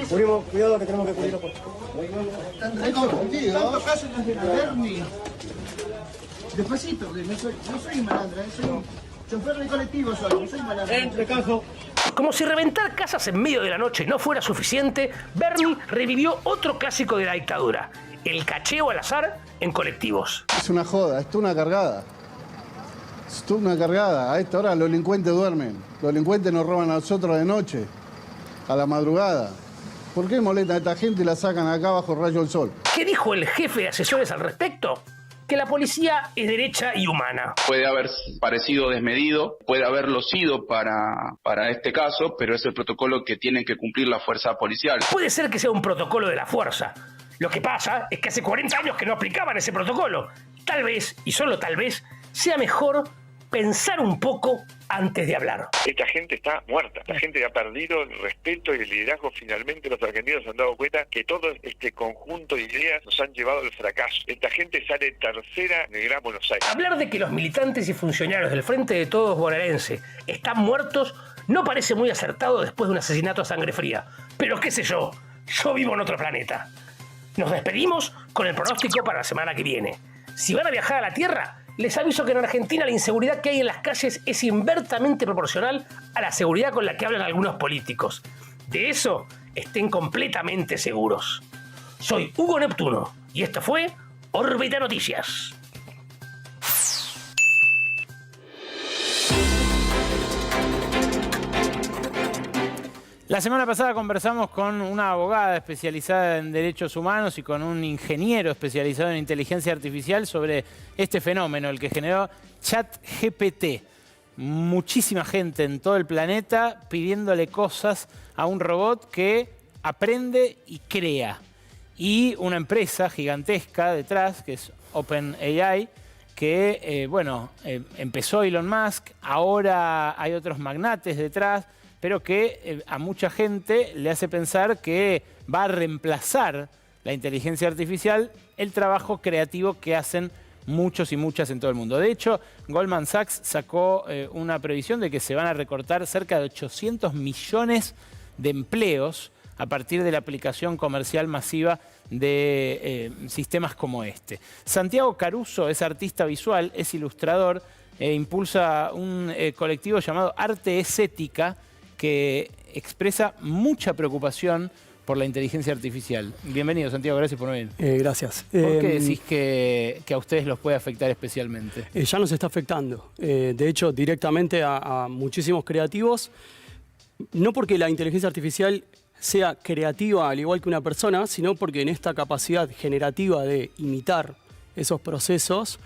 Cubrimos, cuidado que tenemos que cubrir la puerta. Están confundidos. Despacito, no soy malandra, soy un chofer de colectivo, no soy malandra. Entre caso. Como si reventar casas en medio de la noche no fuera suficiente, Berni revivió otro clásico de la dictadura: el cacheo al azar en colectivos. Es una joda, esto es una cargada. Esto es una cargada. A esta hora los delincuentes duermen. Los delincuentes nos roban a nosotros de noche, a la madrugada. ¿Por qué molestan a esta gente y la sacan acá bajo el rayo del sol? ¿Qué dijo el jefe de asesores al respecto? Que la policía es derecha y humana. Puede haber parecido desmedido, puede haberlo sido para este caso, pero es el protocolo que tiene que cumplir la fuerza policial. Puede ser que sea un protocolo de la fuerza. Lo que pasa es que hace 40 años que no aplicaban ese protocolo. Tal vez, y solo tal vez, sea mejor pensar un poco antes de hablar. Esta gente está muerta, la gente ha perdido el respeto y el liderazgo. Finalmente los argentinos se han dado cuenta que todo este conjunto de ideas nos han llevado al fracaso. Esta gente sale tercera en el Gran Buenos Aires. Hablar de que los militantes y funcionarios del Frente de Todos bonaerense están muertos no parece muy acertado después de un asesinato a sangre fría. Pero qué sé yo vivo en otro planeta. Nos despedimos con el pronóstico para la semana que viene. Si van a viajar a la Tierra, les aviso que en Argentina la inseguridad que hay en las calles es inversamente proporcional a la seguridad con la que hablan algunos políticos. De eso estén completamente seguros. Soy Hugo Neptuno y esto fue Órbita Noticias. La semana pasada conversamos con una abogada especializada en derechos humanos y con un ingeniero especializado en inteligencia artificial sobre este fenómeno, el que generó ChatGPT. Muchísima gente en todo el planeta pidiéndole cosas a un robot que aprende y crea. Y una empresa gigantesca detrás, que es OpenAI, que empezó Elon Musk, ahora hay otros magnates detrás, pero que a mucha gente le hace pensar que va a reemplazar la inteligencia artificial el trabajo creativo que hacen muchos y muchas en todo el mundo. De hecho, Goldman Sachs sacó una previsión de que se van a recortar cerca de 800 millones de empleos a partir de la aplicación comercial masiva de sistemas como este. Santiago Caruso es artista visual, es ilustrador, impulsa un colectivo llamado Arte es Ética, que expresa mucha preocupación por la inteligencia artificial. Bienvenido, Santiago, gracias por venir. Gracias. ¿Por qué decís que a ustedes los puede afectar especialmente? Ya nos está afectando. De hecho, directamente a muchísimos creativos. No porque la inteligencia artificial sea creativa al igual que una persona, sino porque en esta capacidad generativa de imitar esos procesos,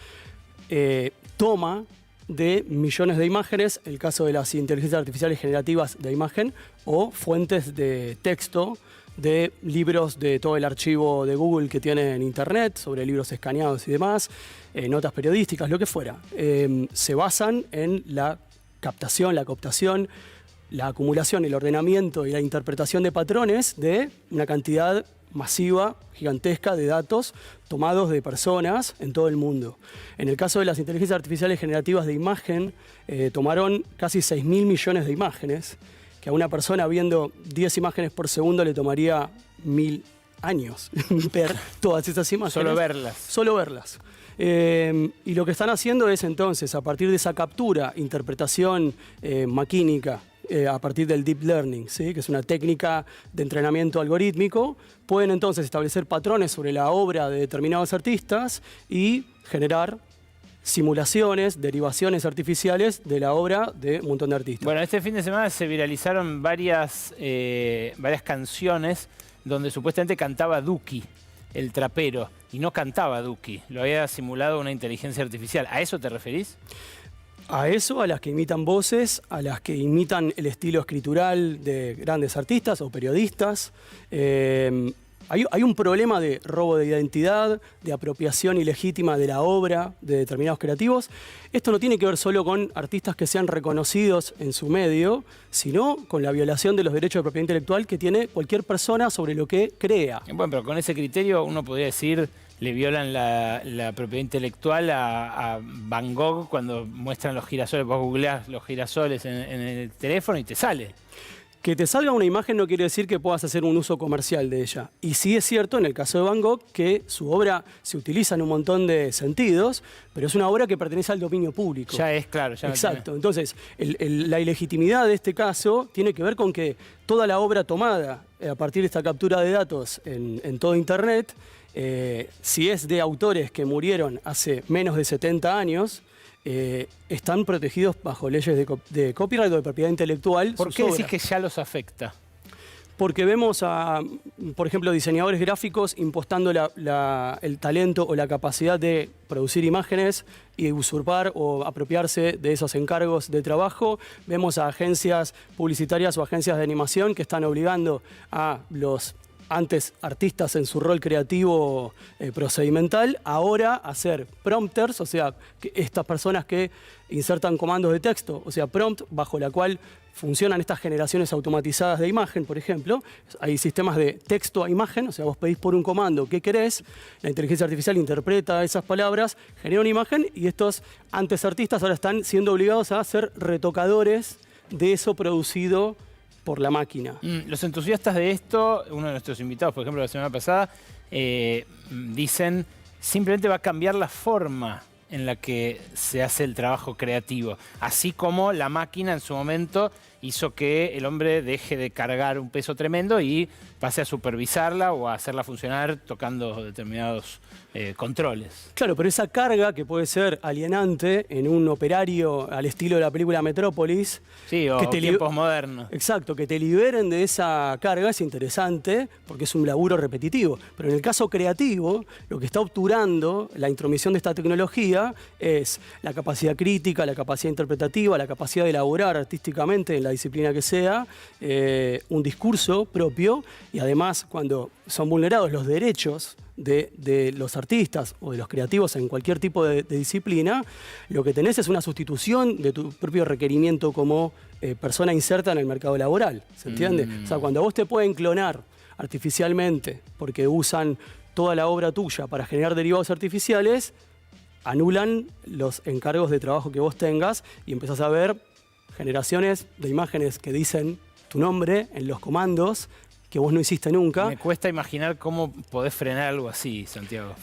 toma de millones de imágenes, el caso de las inteligencias artificiales generativas de imagen, o fuentes de texto de libros de todo el archivo de Google que tiene en Internet, sobre libros escaneados y demás, notas periodísticas, lo que fuera. Se basan en la captación, la cooptación, la acumulación, el ordenamiento y la interpretación de patrones de una cantidad masiva, gigantesca de datos tomados de personas en todo el mundo. En el caso de las inteligencias artificiales generativas de imagen, tomaron casi 6.000 millones de imágenes, que a una persona viendo 10 imágenes por segundo le tomaría 1000 años ver todas esas imágenes. Solo verlas. Solo verlas. Y lo que están haciendo es entonces, a partir de esa captura, interpretación maquínica, a partir del deep learning, ¿sí? Que es una técnica de entrenamiento algorítmico, pueden entonces establecer patrones sobre la obra de determinados artistas y generar simulaciones, derivaciones artificiales de la obra de un montón de artistas. Bueno, este fin de semana se viralizaron varias canciones donde supuestamente cantaba Duki, el trapero, y no cantaba Duki, lo había simulado una inteligencia artificial. ¿A eso te referís? A eso, a las que imitan voces, a las que imitan el estilo escritural de grandes artistas o periodistas. Hay un problema de robo de identidad, de apropiación ilegítima de la obra de determinados creativos. Esto no tiene que ver solo con artistas que sean reconocidos en su medio, sino con la violación de los derechos de propiedad intelectual que tiene cualquier persona sobre lo que crea. Bueno, pero con ese criterio uno podría decir, le violan la propiedad intelectual a Van Gogh cuando muestran los girasoles. Vos googleás los girasoles en el teléfono y te sale. Que te salga una imagen no quiere decir que puedas hacer un uso comercial de ella. Y sí es cierto, en el caso de Van Gogh, que su obra se utiliza en un montón de sentidos, pero es una obra que pertenece al dominio público. Ya es claro. Ya exacto. Entonces, la ilegitimidad de este caso tiene que ver con que toda la obra tomada a partir de esta captura de datos en todo Internet, si es de autores que murieron hace menos de 70 años, están protegidos bajo leyes de copyright o de propiedad intelectual. ¿Por qué decís que ya los afecta? Porque vemos a, por ejemplo, diseñadores gráficos impostando el talento o la capacidad de producir imágenes y usurpar o apropiarse de esos encargos de trabajo. Vemos a agencias publicitarias o agencias de animación que están obligando a los antes artistas en su rol creativo procedimental, ahora hacer prompters, o sea, estas personas que insertan comandos de texto, o sea, prompt, bajo la cual funcionan estas generaciones automatizadas de imagen, por ejemplo. Hay sistemas de texto a imagen, o sea, vos pedís por un comando qué querés, la inteligencia artificial interpreta esas palabras, genera una imagen y estos antes artistas ahora están siendo obligados a ser retocadores de eso producido por la máquina. Los entusiastas de esto, uno de nuestros invitados, por ejemplo, la semana pasada, dicen simplemente va a cambiar la forma en la que se hace el trabajo creativo, así como la máquina en su momento hizo que el hombre deje de cargar un peso tremendo y pase a supervisarla o a hacerla funcionar tocando determinados controles. Claro, pero esa carga que puede ser alienante en un operario al estilo de la película Metrópolis. Sí, o tiempos modernos. Exacto, que te liberen de esa carga es interesante porque es un laburo repetitivo. Pero en el caso creativo, lo que está obturando la intromisión de esta tecnología es la capacidad crítica, la capacidad interpretativa, la capacidad de elaborar artísticamente en la disciplina que sea, un discurso propio y además cuando son vulnerados los derechos de los artistas o de los creativos en cualquier tipo de disciplina, lo que tenés es una sustitución de tu propio requerimiento como persona inserta en el mercado laboral, ¿se entiende? O sea, cuando a vos te pueden clonar artificialmente porque usan toda la obra tuya para generar derivados artificiales, anulan los encargos de trabajo que vos tengas y empezás a ver generaciones de imágenes que dicen tu nombre en los comandos que vos no hiciste nunca. Me cuesta imaginar cómo podés frenar algo así, Santiago.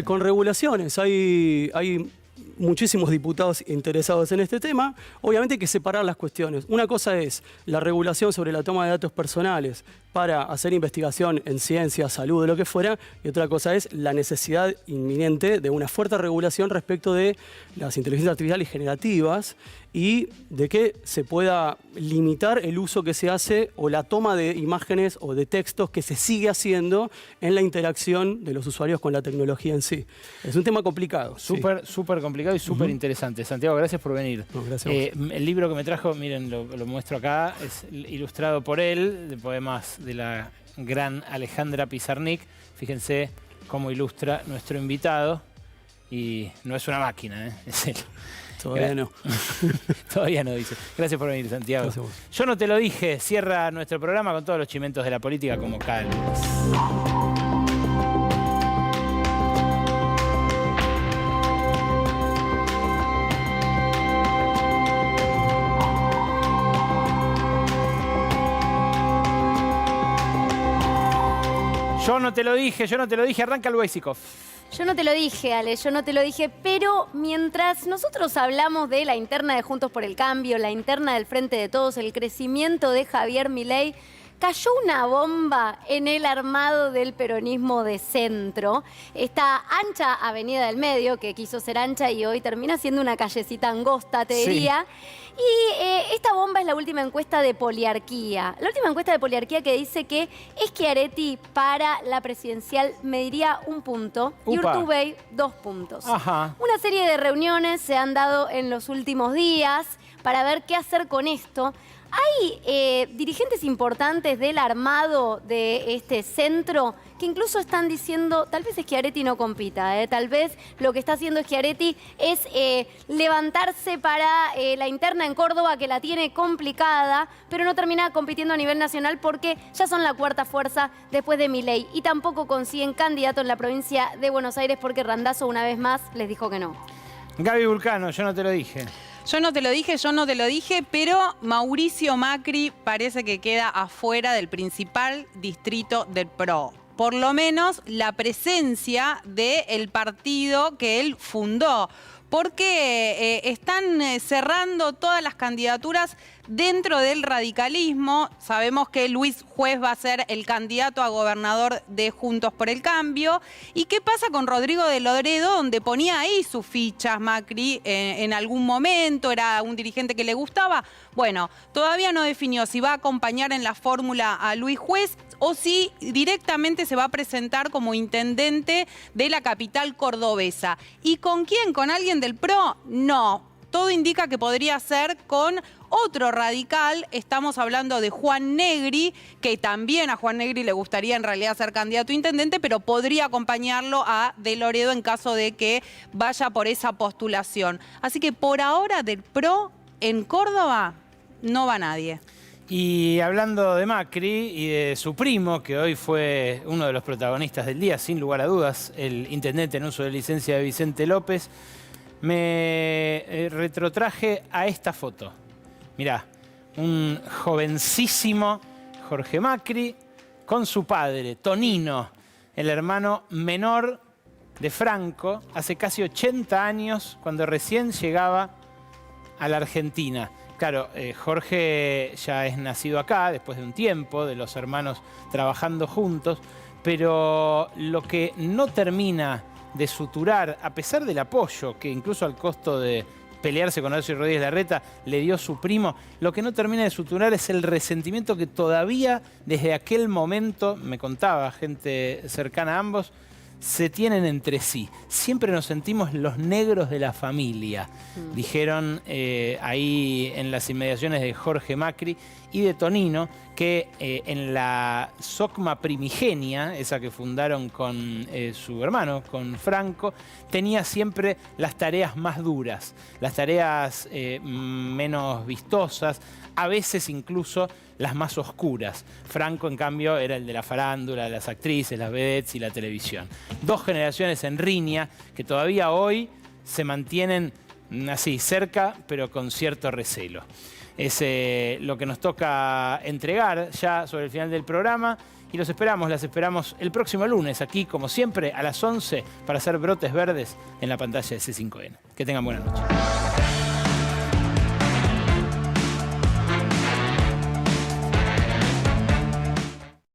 Con regulaciones. Hay muchísimos diputados interesados en este tema. Obviamente hay que separar las cuestiones. Una cosa es la regulación sobre la toma de datos personales para hacer investigación en ciencia, salud, de lo que fuera, y otra cosa es la necesidad inminente de una fuerte regulación respecto de las inteligencias artificiales generativas y de que se pueda limitar el uso que se hace o la toma de imágenes o de textos que se sigue haciendo en la interacción de los usuarios con la tecnología en sí. Es un tema complicado. Súper complicado y súper interesante. Santiago, gracias por venir. No, gracias a vos. El libro que me trajo, miren, lo muestro acá, es ilustrado por él, de poemas de la gran Alejandra Pizarnik. Fíjense cómo ilustra nuestro invitado. Y no es una máquina, ¿eh? Es él. Todavía no. Todavía no, dice. Gracias por venir, Santiago. Gracias a vos. Yo no te lo dije. Cierra nuestro programa con todos los chimentos de la política como cada lunes. Yo no te lo dije, arranca el Weisikov. Yo no te lo dije, Ale, yo no te lo dije, pero mientras nosotros hablamos de la interna de Juntos por el Cambio, la interna del Frente de Todos, el crecimiento de Javier Milei, cayó una bomba en el armado del peronismo de centro. Esta ancha avenida del medio, que quiso ser ancha y hoy termina siendo una callecita angosta, te diría. Y esta bomba es la última encuesta de Poliarquía. La última encuesta de Poliarquía que dice que Schiaretti para la presidencial mediría 1 punto y Urtubey 2 puntos. Ajá. Una serie de reuniones se han dado en los últimos días para ver qué hacer con esto. Hay dirigentes importantes del armado de este centro que incluso están diciendo, tal vez Schiaretti no compita, tal vez lo que está haciendo Schiaretti es levantarse para la interna en Córdoba, que la tiene complicada, pero no termina compitiendo a nivel nacional porque ya son la cuarta fuerza después de Milei. Y tampoco consiguen candidato en la provincia de Buenos Aires porque Randazzo una vez más les dijo que no. Gaby Vulcano, yo no te lo dije. Yo no te lo dije, pero Mauricio Macri parece que queda afuera del principal distrito del PRO. Por lo menos la presencia del partido que él fundó. Porque están cerrando todas las candidaturas dentro del radicalismo. Sabemos que Luis Juez va a ser el candidato a gobernador de Juntos por el Cambio. ¿Y qué pasa con Rodrigo de Loredo, donde ponía ahí sus fichas Macri en algún momento? Era un dirigente que le gustaba. Bueno, todavía no definió si va a acompañar en la fórmula a Luis Juez o si directamente se va a presentar como intendente de la capital cordobesa. ¿Y con quién? ¿Con alguien del PRO? No. Todo indica que podría ser con otro radical. Estamos hablando de Juan Negri, que también a Juan Negri le gustaría en realidad ser candidato a intendente, pero podría acompañarlo a De Loredo en caso de que vaya por esa postulación. Así que por ahora del PRO en Córdoba no va nadie. Y hablando de Macri y de su primo, que hoy fue uno de los protagonistas del día, sin lugar a dudas, el intendente en uso de licencia de Vicente López, me retrotraje a esta foto. Mirá, un jovencísimo Jorge Macri con su padre, Tonino, el hermano menor de Franco, hace casi 80 años, cuando recién llegaba a la Argentina. Claro, Jorge ya es nacido acá, después de un tiempo, de los hermanos trabajando juntos, pero lo que no termina de suturar, a pesar del apoyo, que incluso al costo de pelearse con Horacio Rodríguez Larreta le dio su primo, lo que no termina de suturar es el resentimiento que todavía desde aquel momento, me contaba gente cercana a ambos, se tienen entre sí. Siempre nos sentimos los negros de la familia, dijeron ahí en las inmediaciones de Jorge Macri y de Tonino, que en la SOCMA primigenia, esa que fundaron con su hermano, con Franco, tenía siempre las tareas más duras, las tareas menos vistosas, a veces incluso las más oscuras. Franco, en cambio, era el de la farándula, las actrices, las vedettes y la televisión. Dos generaciones en riña que todavía hoy se mantienen así, cerca, pero con cierto recelo. Es lo que nos toca entregar ya sobre el final del programa. Y las esperamos el próximo lunes aquí, como siempre, a las 11 para hacer brotes verdes en la pantalla de C5N. Que tengan buena noche.